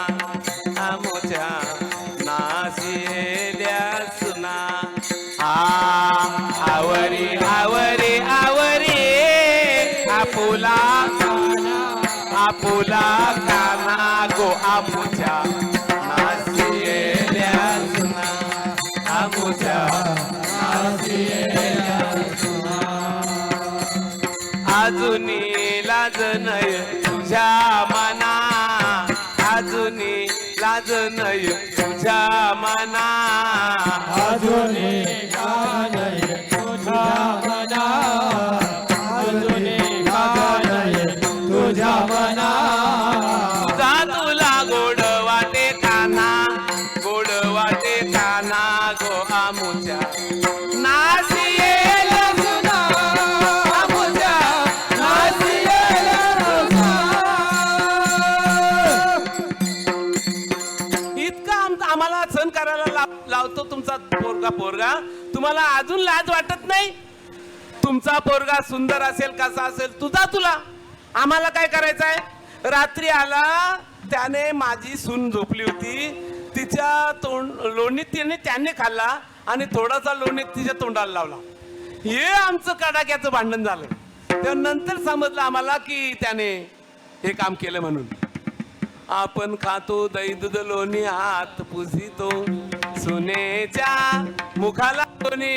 आमोच्या नाशियेल्या सुना. आवरी आवरी आवरी आपुला काना, आपुला काना गो आमोच्या नाशियेल्या सुना, आमोच्या नाशियेल्या सुना. अजूनी लाज नय तुझ्या मना, अजूनी लाज नय तुझ्या मना, अजूनी गाणय तुझ्या मना, अजूनी गाणय तुझ्या मना. तुझा तुला गोड वाटे काना, गोड वाटे काना गो आमुच्या नाशियेला सुना, आमुच्या नाशियेला सुना. इतका आम्हाला सण करायला लावतो तुमचा पोरगा. तुम्हाला अजून लाज वाटत नाही? तुमचा पोरगा सुंदर असेल कसा असेल, तुझा तुला, आम्हाला काय करायचं आहे? रात्री आला, त्याने माझी सून झोपली होती, तिच्या लोणीत त्याने खाल्ला आणि थोडासा लोणीत तिच्या तोंडाला लावला. हे आमचं कडाक्याचं भांडण झालं. तेव्हा नंतर समजलं आम्हाला की त्याने हे काम केलं म्हणून. आपण खातो दही दूध लोणी, हात पुसितो सुनेच्या मुखाला लोणी.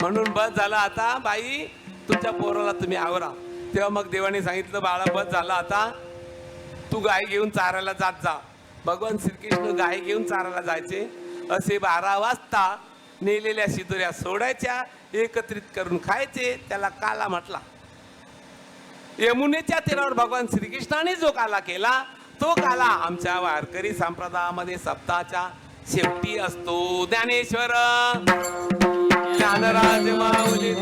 म्हणून बस झाला आता बाई, तुमच्या पोराला तुम्ही आवरा. तेव्हा मग देवाने सांगितलं बाळा बस झालं आता, तू गाय घेऊन चारायला जात जा. भगवान श्रीकृष्ण गाय घेऊन चारायला जायचे. असे 12 वाजता नेलेल्या शिदोऱ्या सोडायच्या, एकत्रित करून खायचे. त्याला काला म्हटला. यमुनेच्या तीरावर भगवान श्रीकृष्णाने जो काला केला, तो काला आमच्या वारकरी संप्रदायामध्ये सप्ताहाच्या शेवटी असतो. ज्ञानेश्वर ज्ञानराज माऊली,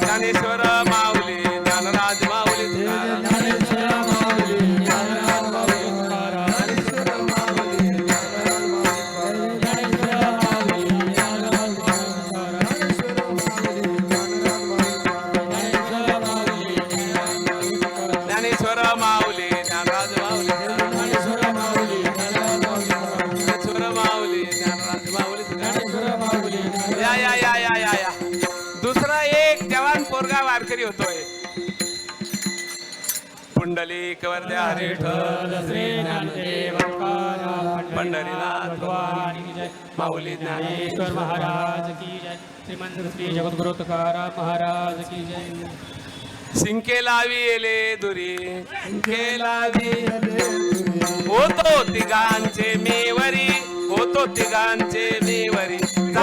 ज्ञानेश्वर माऊली, ज्ञानराज माऊली, ज्ञानेश्वर माऊली, ज्ञानराज माऊली, ज्ञानेश्वर माऊली, ज्ञानराज माऊली. या या या या या या. दुसरा एक जवान पोरगा वारकरी होतोय. पुंडलिक वरद्या हरिठल श्री ज्ञानदेव पंढरीनाथ भगवान की जय. माऊली ज्ञानेश्वर महाराज की जय. श्रीमंत श्री जगद्गुरु तुकाराम महाराज की जय. शिंके लावी येले दुरी केला दिले होतो तिघांचे मेवरी होतो तिघांचे मेवरी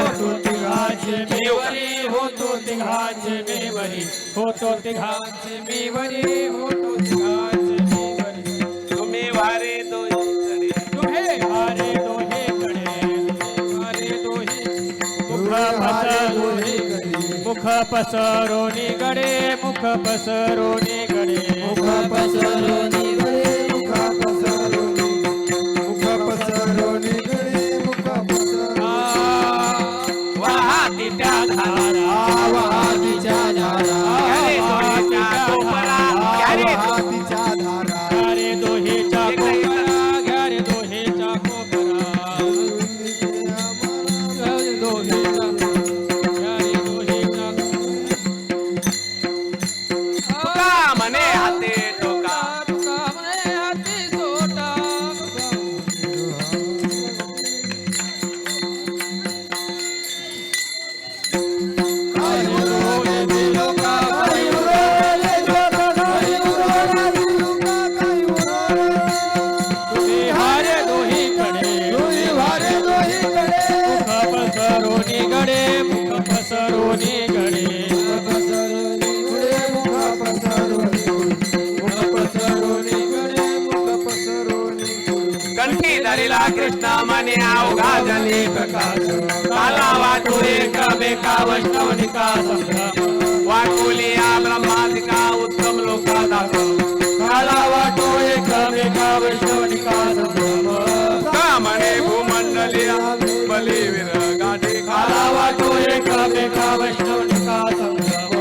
होतो तिघांचे मेवरी होतो तिघांचे मेवरी होतो तिघांचे मेवरी होतो तिघांचे मेवरी तुम्ही वारे दोन्हीकडे तुम्हे हारे दोहेकडे हारे दोहे मुख पसरोनी गडे मुख पसरोनी गडे मुख पसरोनी गडे मुख पसरोनी मुख पसरोनी गडे मुख पसरोनी वाहती त्या धारा वाहतीच्या धारा घ्यारे दोहीच्या कोपरा घ्यारे वाहतीच्या धारा घ्यारे दोहेच्या कोपरा घ्यारे दोहेच्या कोपरा घ्यारे दोहेच्या घ्यारे दोहेच्या तुका म्हणे हाते टोका तुका म्हणे हाती सोटा काही उरवले दिलोका काही उरवले दिलोका काही उरवले दिलोका काही उरवले तुम्ही हारे दोहीकडे दोही वारे दोहीकडे मुख पसरोनी गडे मुख पसरोनी गडे मुख पसरोनी गडे मुख पसरोनी गडे मुख पसरोनी कंठी धरिला कृष्णा म्हणे अवघा जनी प्रकाश काला वाटू एक बेका वैष्णवनिका संभ्रम वाटुलिया ब्रह्मादिका उत्तम लोका दाखव काला वाटो एक मेका वैष्णवनिका संभ्रम का म्हणे भूमंडलिया बलिवीर गाठी काला खाला वाटो एक मेका वैष्णवनिका संभ्रम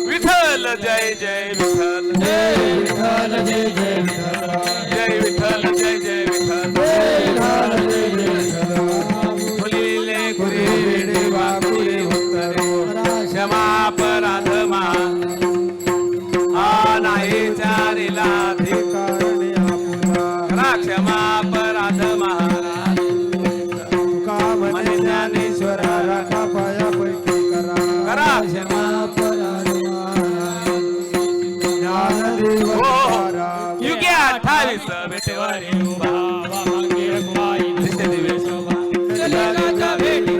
विठ्ठल जय जय विठ्ठल जय विठ्ठल जय जय विठ्ठल जय विठ्ठल जय जय विठ्ठल फुलिले गुरे देवा गुरे उत्तरे क्षमा अपराध मा हा नाही चारिला कारणे आपुला खरा क्षमा अपराध महाराज तुका म्हणे ज्ञानेश्वरा राखा पायापैकी करा करा क्षमा ज्ञानदेव हो तुकारा युगे 28 बेटेवारी उभा वामागे रखवाई दिसे दिवे शोभा जगाच्या भेटी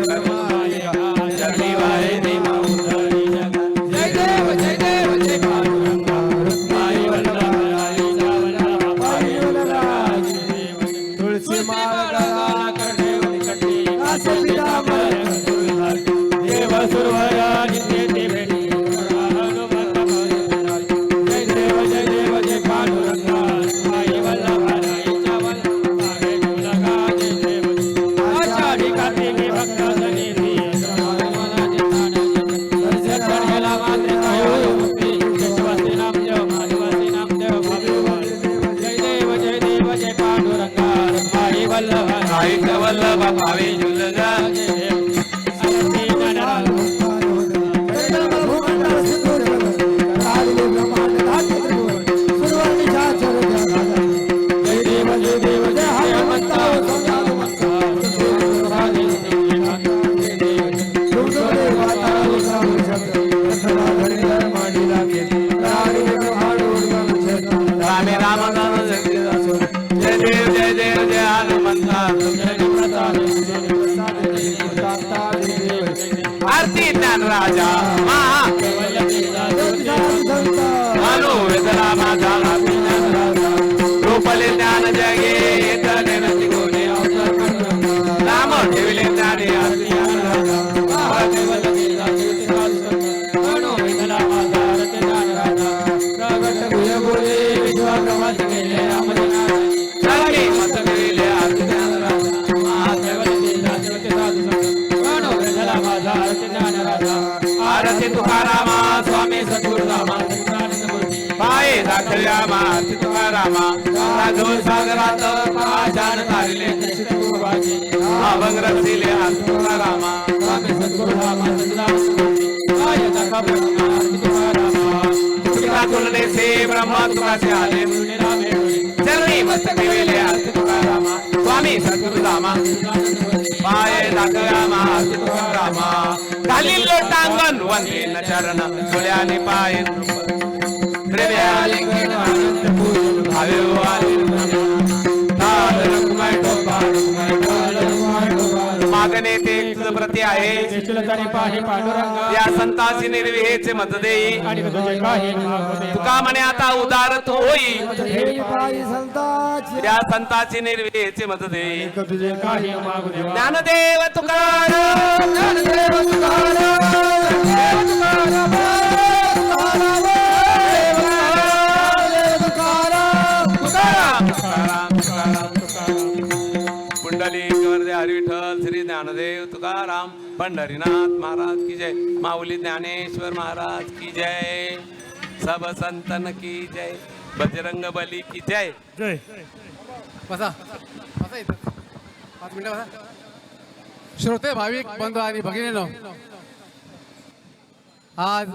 जगली वाहे देवा उधळी जगा जय देव जय देव जय पांडुरंगा रुक्माई वल्लभाईचा वल्लभा पायी वल्लभाची देव तुळशी माळा माळा करणे उलकटी कासे पितांबर देव सुरवरा नित्य भेटी हनुमंत जय देव जय पांडुरंगा रुक्माई वल्लभाईचा वल्लभा पायी वल्लभाची देव आषाढी कार्तिकी भक्त सन्निधी मला दर्शन घ्यायला मात्र काय मुक्ती यशवंती नामदेव माधवती नामदेव भावी जय देव जय पांडुरंगा रुक्माई वल्लभा साहित्य वल्लभ भावे जुलगा रामे राम नाम जय देव जय हनुमंता आरती ज्ञान राजा महा मनो वेदना माझा ज्ञान राजा रूपले ज्ञान जगे येतले नती कोणी नाम ठेवले ज्ञाने आरती ज्ञान राजा जगे मत मिळले आरती ज्ञान राजा आरती तुकारामा स्वामी सद्गुरुरामा पाये दाखल्या आरती तुकारामा राघव सागरात पाषाण तारिले अभंग रचिले आरती तुकारामा स्वामी सद्गुरुरामा पाये दाखल्या आरती तुकारामा तुका तुलने से ब्रह्मा तुकासे आले चरणी मस्तक वेले आरती तुकारामा स्वामी सद्गुरुरामा पाये दाखव्या आरती तुकारामा खालील लोटांगण वंदे न चरण डोळ्याने पाय प्रेमालिंगन आनंद पूजन भावे मागणे ते तुझ प्रती आहे या संताची निर्विहेचे मत देई तुका म्हणे आता उदार तू होई या संताची निर्विहेचे मत देई ज्ञानदेव तुकाराम ज्ञानदेव तुकाराम पुंडलिक वरदे हरी विठ्ठल श्री ज्ञानदेव तुकाराम पंढरीनाथ महाराज की जय माऊली ज्ञानेश्वर महाराज की जय सब संतन की जय बजरंग बली की जय बसा बसा इथं 5 मिनिटं बसा. श्रोते भाविक बंधू आणि भगिनीनो, आज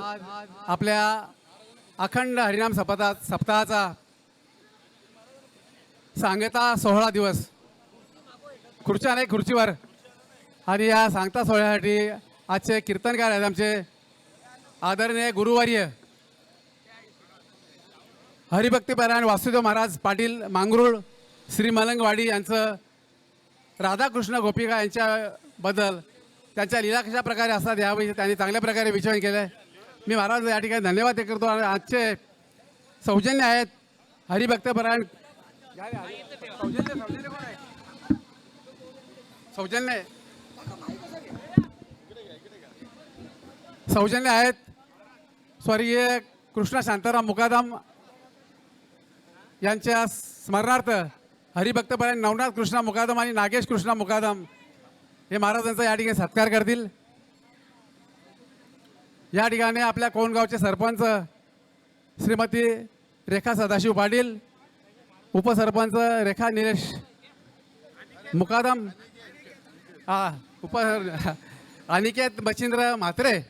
आपल्या अखंड हरिनाम सप्ताहाचा सांगता 16 दिवस खुर्च्या नाही खुर्चीवर. आणि या सांगता सोहळ्यासाठी आजचे कीर्तनकार आहेत आमचे आदरणीय गुरुवर्य हरिभक्तीपरायण वासुदेव महाराज पाटील मांगरूळ श्री मलंगवाडी यांचं राधाकृष्ण गोपिका यांच्याबद्दल त्यांच्या लीला कशा प्रकारे असतात याविषयी त्यांनी चांगल्या प्रकारे विचार केलं आहे. मी महाराज या ठिकाणी धन्यवाद करतो. आणि आजचे सौजन्य आहेत हरिभक्तपरायण सौजन्य आहेत स्वर्गीय कृष्ण शांताराम मुकादम यांच्या स्मरणार्थ हरिभक्तपरायण नवनाथ कृष्ण मुकादम आणि नागेश कृष्ण मुकादम हे महाराजांचा या ठिकाणी सत्कार करतील. या ठिकाणी आपल्या कोणगावचे सरपंच श्रीमती रेखा सदाशिव पाटील, उपसरपंच रेखा निलेश मुकादम, अनिकेत मच्छिंद्र म्हात्रे,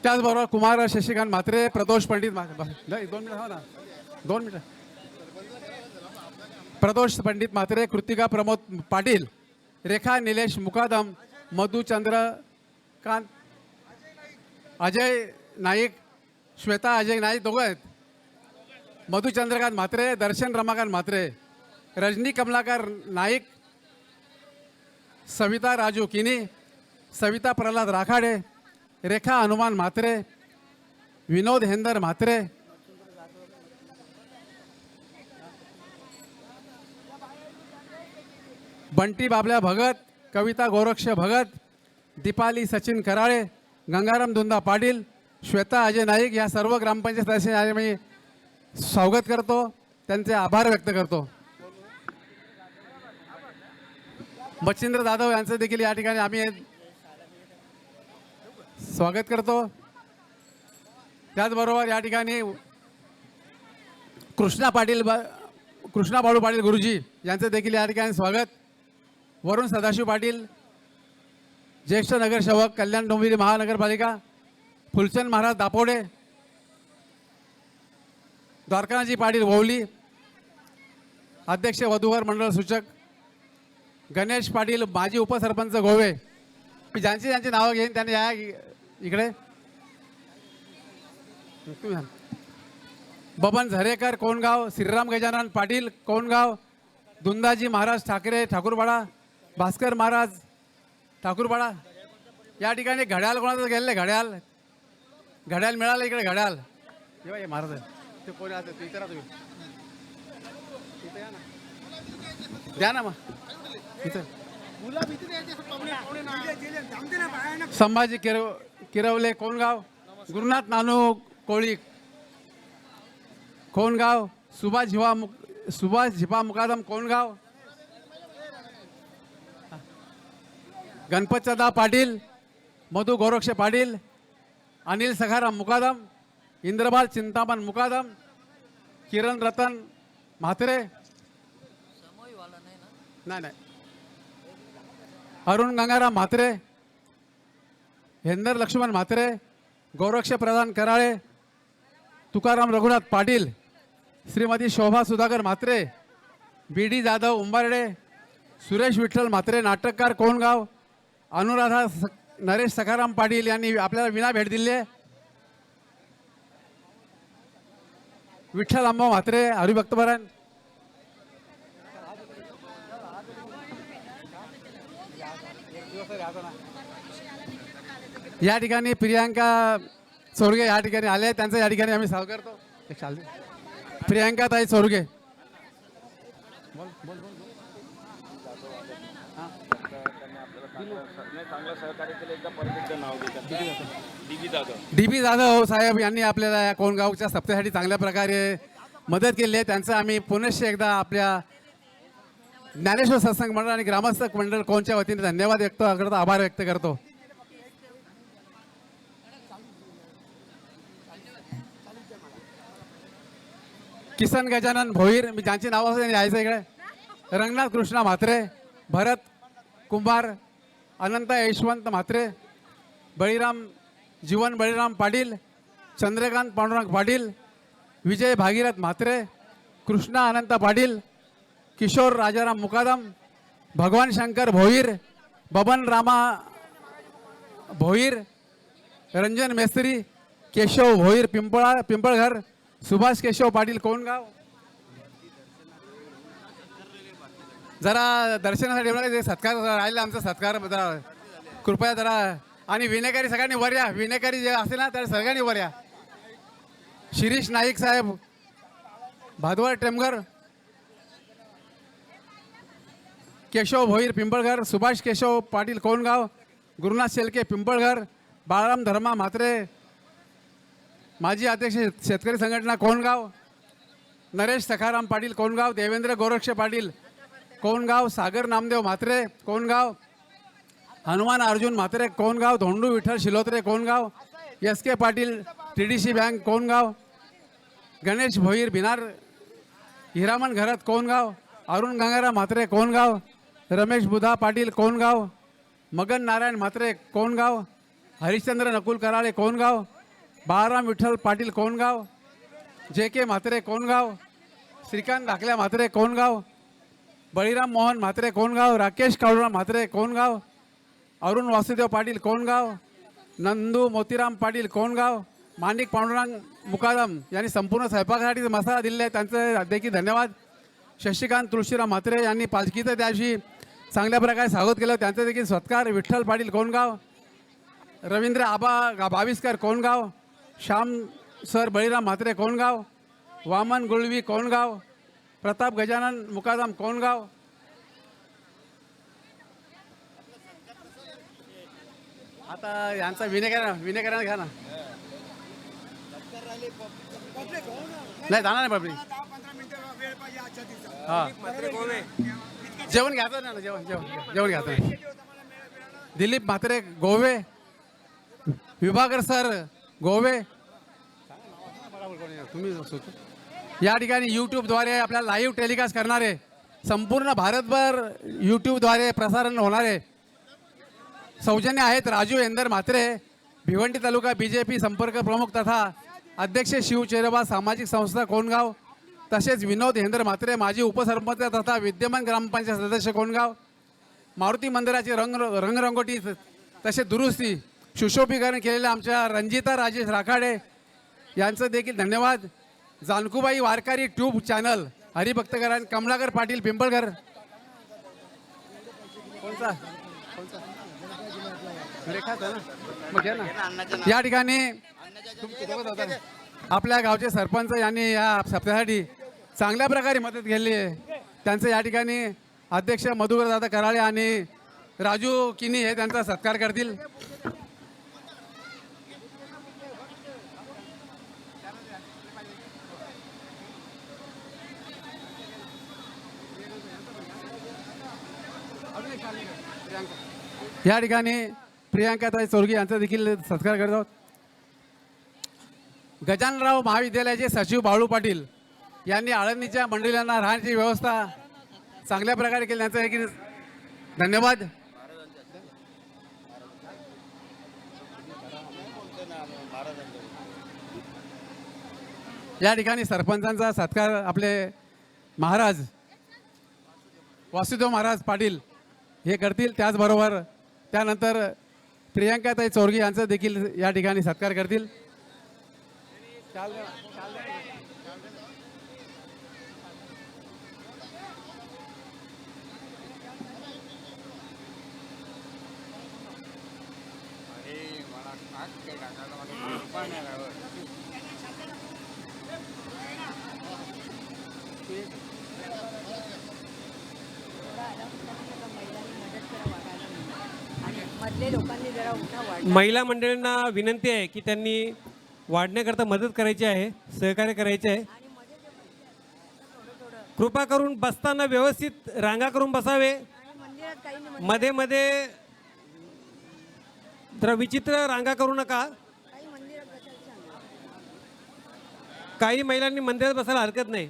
त्याचबरोबर कुमार शशिकांत म्हात्रे, प्रदोष पंडित 2 मिनिटं प्रदोष पंडित म्हात्रे, कृतिका प्रमोद पाटील, रेखा निलेश मुकादम, मधु चंद्रकांत, अजय नाईक, श्वेता अजय नाईक दोघं आहेत, मधु चंद्रकांत म्हात्रे, दर्शन रमाकांत म्हात्रे, रजनी कमलाकर नाईक, सविता राजू किनी, सविता प्रल्हाद राखाडे, रेखा हनुमान म्हात्रे, विनोद हेंदर म्हात्रे, बंटी बाबल्या भगत, कविता गोरक्ष भगत, दीपाली सचिन कराळे, गंगाराम दुंदा पाटील, श्वेता अजय नाईक या सर्व ग्रामपंचायत सदस्यांचे मी स्वागत करतो, त्यांचे आभार व्यक्त करतो. मच्छिंद्र जाधव यांचं देखील या ठिकाणी आम्ही स्वागत करतो. त्याचबरोबर या ठिकाणी कृष्णा बाळू पाटील गुरुजी यांचं देखील या ठिकाणी स्वागत. वरुण सदाशिव पाटील, ज्येष्ठ नगरसेवक, कल्याण डोंबिवली महानगरपालिका, फुलचंद महाराज दापोडे, द्वारकानाथजी पाटील वौली, अध्यक्ष वधूवर मंडळ सूचक, गणेश पाटील, माजी उपसरपंच गोवे. मी ज्यांची नावं घेईन त्यांनी या इकडे. बबन झरेकर कोणगाव, श्रीराम गजानन पाटील कोणगाव, दुंदाजी महाराज ठाकरे ठाकूरपाडा, भास्कर महाराज ठाकूरपाडा. या ठिकाणी घड्याळ कोणाचं गेले, घड्याळ मिळालं इकडे घड्याळ. हे महाराज ते कोण आहे ते विचारा तुम्ही. इथे या ना, द्या ना मग इथं. संभाजी किरवले कोणगाव, गुरुनाथ नानू कोळी कोणगाव, सुभाष झिपा मुकादम कोणगाव, गणपतचंदा पाटील, मधु गोरक्ष पाटील, अनिल सखाराम मुकादम, इंद्रबाल चिंतामण मुकादम, किरण रतन म्हात्रे, नाही अरुण गंगाराम म्हात्रे, हेंदर लक्ष्मण म्हात्रे, गौरक्ष प्रधान कराळे, तुकाराम रघुनाथ पाटील, श्रीमती शोभा सुधाकर म्हात्रे, बी डी जाधव उंबारडे, सुरेश विठ्ठल म्हात्रे नाटककार कोणगाव, अनुराधा नरेश सखाराम पाटील यांनी आपल्याला विना भेट दिली आहे. विठ्ठल अंबा म्हात्रे हरिभक्तपरायण, या ठिकाणी प्रियांका चोरगे या ठिकाणी आले आहेत. त्यांचं या ठिकाणी आम्ही स्वागत करतो. एक शाल दे. प्रियांका ताई चोरगे. DB जाधव साहेब यांनी आपल्याला या कोणगावच्या सप्त्यासाठी चांगल्या प्रकारे मदत केली आहे. त्यांचं आम्ही पुनश्च एकदा आपल्या ज्ञानेश्वर सत्संग मंडळ आणि ग्रामस्थ मंडळ कोणच्या वतीने धन्यवाद व्यक्त करतो, आभार व्यक्त करतो. किसन गजानन भोईर, मी ज्यांची नावं असं यायचं इकडे, रंगनाथ कृष्णा म्हात्रे, भरत कुंभार, अनंत यशवंत म्हात्रे, बळीराम जीवन बळीराम पाटील, चंद्रकांत पांडुरंग पाटील, विजय भागीरथ म्हात्रे, कृष्णा अनंत पाटील, किशोर राजाराम मुकादम, भगवान शंकर भोईर, बबन रामा भोईर, रंजन मेस्त्री, केशव भोईर पिंपळघर, सुभाष केशव पाटील कोणगाव. जरा दर्शनासाठी एवढा सत्कार राहिला आमचा सत्कार जरा कृपया जरा. आणि विनेकरी सगळ्यांनी वर या, विनेकरी जे असेल ना तर सगळ्यांनी वर या. शिरीष नाईक साहेब भादवड टेमघर, केशव भोईर पिंपळघर, सुभाष केशव पाटील कोणगाव, गुरुनाथ शेलके पिंपळघर, बाळराम धर्मा म्हात्रे माजी अध्यक्ष शेतकरी संघटना Kongaon, Naresh Sakharam Patil Kongaon, Devendra Goraksh Patil Kongaon, Sagar Namdev Mhatre Kongaon, Hanuman Arjun Mhatre Kongaon, Dhondu Vitthal Shilotre Kongaon, SK Patil TDC bank Kongaon, Ganesh Bhoir Bhinar, Hiraman Gharat Kongaon, Arun Gangaram Mhatre Kongaon, Ramesh Budha Patil Kongaon, Magan Narayan Mhatre Kongaon, Harishchandra Nakul Karale Kongaon, Balaram Vitthal Patil Kongaon, JK Mhatre Kongaon, Shrikant Dhakalya Mhatre Kongaon, Baliram Mohan Mhatre Kongaon, Rakesh Kaluram Mhatre Kongaon, Arun Vasudev Patil Kongaon, Nandu Motiram Patil Kongaon, माणिक पांडुरंग मुकादम यांनी संपूर्ण स्वयंपाकासाठी मसाला दिलेला आहे, त्यांचं देखील धन्यवाद. शशिकांत तुळशीराम म्हात्रे यांनी पालखीचं त्याशी चांगल्या प्रकारे स्वागत केलं, त्यांचं देखील सत्कार. विठ्ठल पाटील कोणगाव, रवींद्र आबा भाविस्कर कोणगाव, श्याम सर बळीराम म्हात्रे कोणगाव, वामन गुळवी कोणगाव, प्रताप गजानन मुकादम कोणगाव. आता यांचा विनेकरांना घ्या ना. नाही जाणार नाही पब्लिक. हां जेवण घ्यायचं ना, जेवण घ्यायचं. दिलीप म्हात्रे गोवे, विभाकर सर गोवे, तुम्ही या ठिकाणी यूट्यूबद्वारे आपल्याला लाईव्ह टेलिकास्ट करणारे, संपूर्ण भारतभर यूट्यूबद्वारे प्रसारण होणारे सौजन्य आहेत राजू एंदर म्हात्रे, भिवंडी तालुका BJP संपर्क प्रमुख तथा अध्यक्ष शिव चेरोबा सामाजिक संस्था कोणगाव, तसेच विनोद हेंदर म्हात्रे माजी उपसरपंच तथा विद्यमान ग्रामपंचायत सदस्य कोणगाव. मारुती मंदिराची रंगरंगोटी तसेच दुरुस्ती सुशोभीकरण केलेल्या आमच्या रंजिता राजेश राखाडे यांचं देखील धन्यवाद. जानकुबाई वारकरी ट्यूब चॅनल हरिभक्तकरांनी कमलाकर पाटील पिंपळघर. कोणता या ठिकाणी आपल्या गावचे सरपंच यांनी या सप्त्यासाठी चांगल्या प्रकारे मदत केली आहे, त्यांचं या ठिकाणी अध्यक्ष मधुकर दादा कराळे आणि राजू किनी हे त्यांचा सत्कार करतील. या ठिकाणी प्रियांकाताई चोरगे यांचा देखील सत्कार करत आहोत. गजाननराव महाविद्यालयाचे सचिव बाळू पाटील यांनी आळंदीच्या मंडळींना राहण्याची व्यवस्था चांगल्या प्रकारे केली, त्यांचा देखील धन्यवाद. या ठिकाणी सरपंचांचा सत्कार आपले महाराज वासुदेव महाराज पाटील हे करतील. त्याचबरोबर त्यानंतर प्रियांकाताई चौरगी यांचं देखील या ठिकाणी सत्कार करतील. मधले लोकांनी जरा उठा वाढ. महिला मंडळींना विनंती आहे की त्यांनी वाढण्याकरता मदत करायची आहे, सहकार्य करायचे आहे. कृपा करून बसताना व्यवस्थित रांगा करून बसावे. मंदिरात काही नाही, मध्ये मध्ये जरा विचित्र रांगा करू नका. काही मंदिरात बसायला सांगा. काही महिलांनी मंदिरात बसायला हरकत नाही.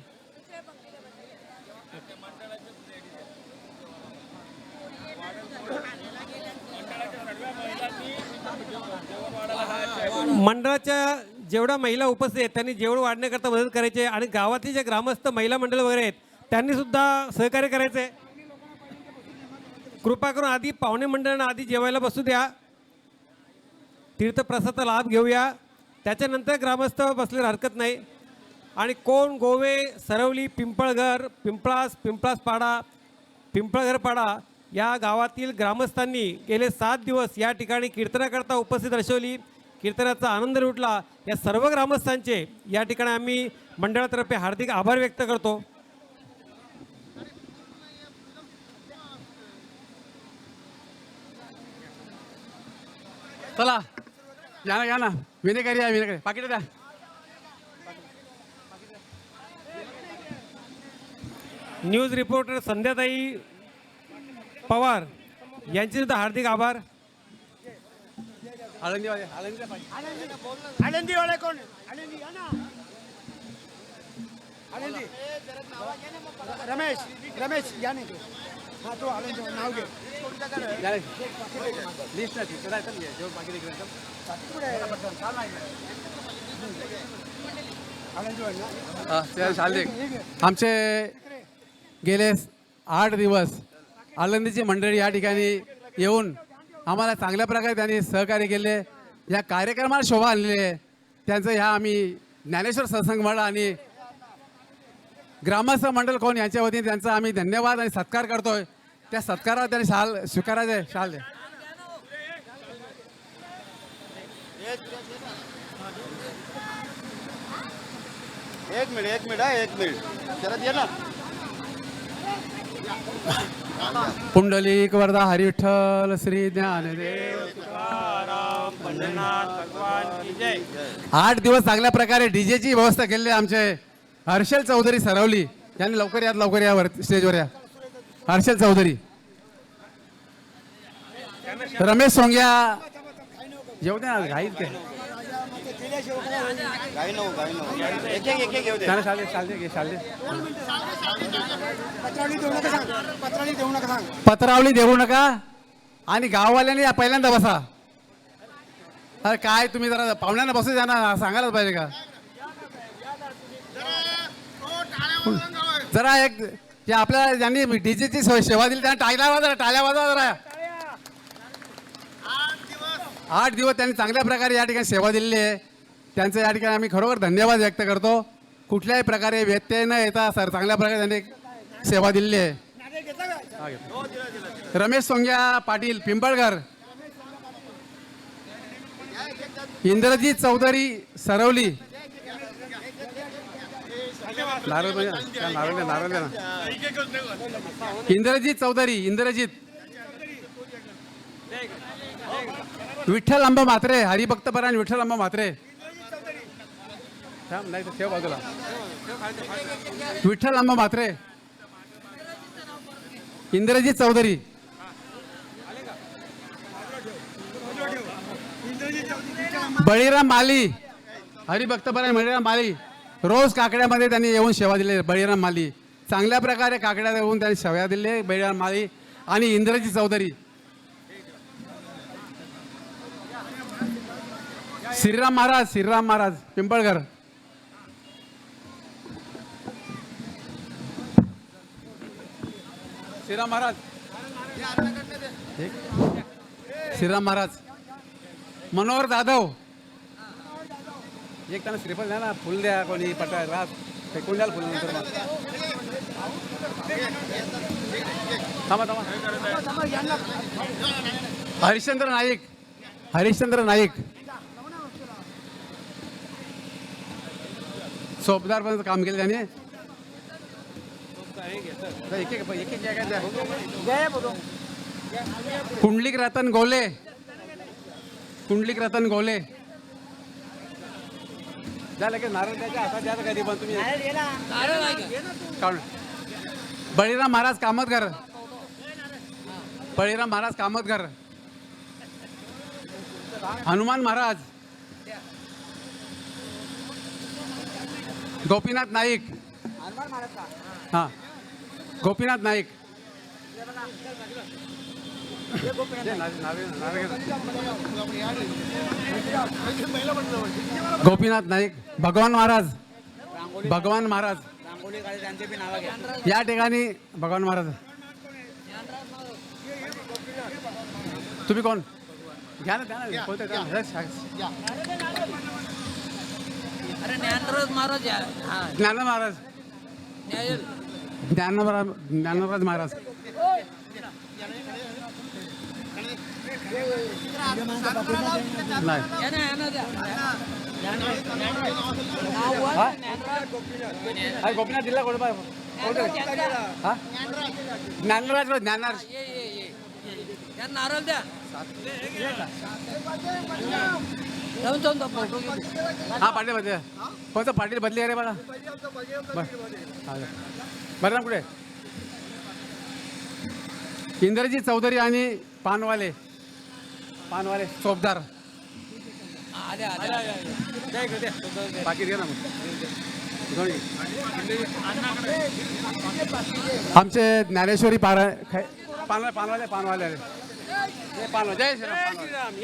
मंडळाच्या जेवढ्या महिला उपस्थित आहेत त्यांनी जेवढं वाढण्याकरता मदत करायची आहे आणि गावातले जे ग्रामस्थ महिला मंडळ वगैरे आहेत त्यांनी सुद्धा सहकार्य करायचं आहे. कृपा करून आधी पाहुणे मंडळांना आधी जेवायला बसू द्या, तीर्थप्रसादाचा लाभ घेऊया, त्याच्यानंतर ग्रामस्थ बसलेला हरकत नाही. आणि कोण गोवे, सरवली, पिंपळघर, पिंपळासपाडा, पिंपळघरपाडा या गावातील ग्रामस्थांनी गेले 7 दिवस या ठिकाणी कीर्तनाकरता उपस्थित दर्शवली, कीर्तनाचा आनंद लुटला. या सर्व ग्रामस्थांचे या ठिकाणी आम्ही मंडळातर्फे हार्दिक आभार व्यक्त करतो. चला या ना विनेकरी या विनेकरी पाकिट द्या. न्यूज रिपोर्टर संध्याताई पवार यांचे सुद्धा हार्दिक आभार. आळंदीवाले आनंदीवाले कोण? आनंदी या ना. आनंदी रमेश या नाही. हा तो आनंदी नाव घे. लिस्ट नाही जेवण पाकिट इकडे आमचे गेले 8 दिवस आळंदीची मंडळी या ठिकाणी येऊन आम्हाला चांगल्या प्रकारे त्यांनी सहकार्य केले. या कार्यक्रमाला शोभा आणलेली आहे. त्यांचं ह्या आम्ही ज्ञानेश्वर सत्संग मंडळ आणि ग्रामस्थ मंडळ कोण यांच्या वतीने त्यांचा आम्ही धन्यवाद आणि सत्कार करतोय. त्या सत्कारावर त्यांनी शाल स्वीकारायचे. शाल द्या. एक मिनिट शरद ये ना. पुंडलिक वरदा हरिविठ्ठल श्री ज्ञानदेव 8 दिवस चांगल्या प्रकारे डीजेची व्यवस्था केलेली आहे. आमचे हर्षल चौधरी सरवली यांनी लवकर या स्टेजवर या. हर्षल चौधरी, रमेश सोंग्या येऊ द्या ना. घाईत काय काही नको एक घेऊ दे. पत्रावली देऊ नका आणि गाववाल्यांनी पहिल्यांदा बसा. अरे काय तुम्ही जरा पाहुण्यांना बसू द्या ना, सांगायलाच पाहिजे का. जरा एक जे आपल्या ज्यांनी डीजेची सेवा दिली त्यांना टाळ्या वाजवा जरा. 8 दिवस त्यांनी चांगल्या प्रकारे या ठिकाणी सेवा दिलेली आहे. त्यांचं या ठिकाणी आम्ही खरोखर धन्यवाद व्यक्त करतो. कुठल्याही प्रकारे व्यत्यय न येता चांगल्या प्रकारे त्यांनी सेवा दिलेली आहे. रमेश सोंग्या पाटील पिंपळघर, इंद्रजीत चौधरी सरवली, इंद्रजीत चौधरी विठ्ठल अंबा म्हात्रे, हरिभक्तपरायण विठ्ठल अंबा म्हात्रे, ठेव बाजूला. विठ्ठल अंबा म्हात्रे, इंद्रजीत चौधरी, बळीराम माली, हरिभक्तपरायण बळीराम माली. रोज काकड्यामध्ये त्यांनी येऊन सेवा दिली. बळीराम माली चांगल्या प्रकारे काकड्यात येऊन त्यांनी सेवा दिली. बळीराम माली आणि इंद्रजीत चौधरी. श्रीराम महाराज पिंपळघर. श्रीराम महाराज श्रीराम महाराज मनोहर जाधव एक त्यांना श्रीफल द्या ना फुल द्या कोणी पटा रात फेकून द्याल फुल नंतर मग. थांबा थांबा हरिश्चंद्र नाईक हरिश्चंद्र नाईक सोपदारपर्यंत काम केलं त्याने एक एक एक एक द्या. कुंडलिक रतन गोले कुंडलिक रतन गोले झालं की नारळ त्याच्या हातात द्या कधी पण तुम्ही काढून. बळीराम महाराज कामतकर बळीराम महाराज कामतकर हनुमान महाराज गोपीनाथ नाईक हां गोपीनाथ नाईक गोपीनाथ नाईक भगवान महाराज भगवान महाराज या ठिकाणी भगवान महाराज तुम्ही कोण घ्या ना द्या कोणते ज्ञानराज महाराज ज्ञान महाराज ज्ञानराज महाराज नाही गोपीनाथ जिल्हा कोण हा ज्ञानराज ज्ञानराज नारळ द्या हा पाटील बदले कोणतं पाटील बदली अरे बघा बरं ना कुठे इंद्रजीत चौधरी आणि पानवाले चोपदार पाकिट घे ना मग. आमचे ज्ञानेश्वरी पानवाले जय श्रीराम.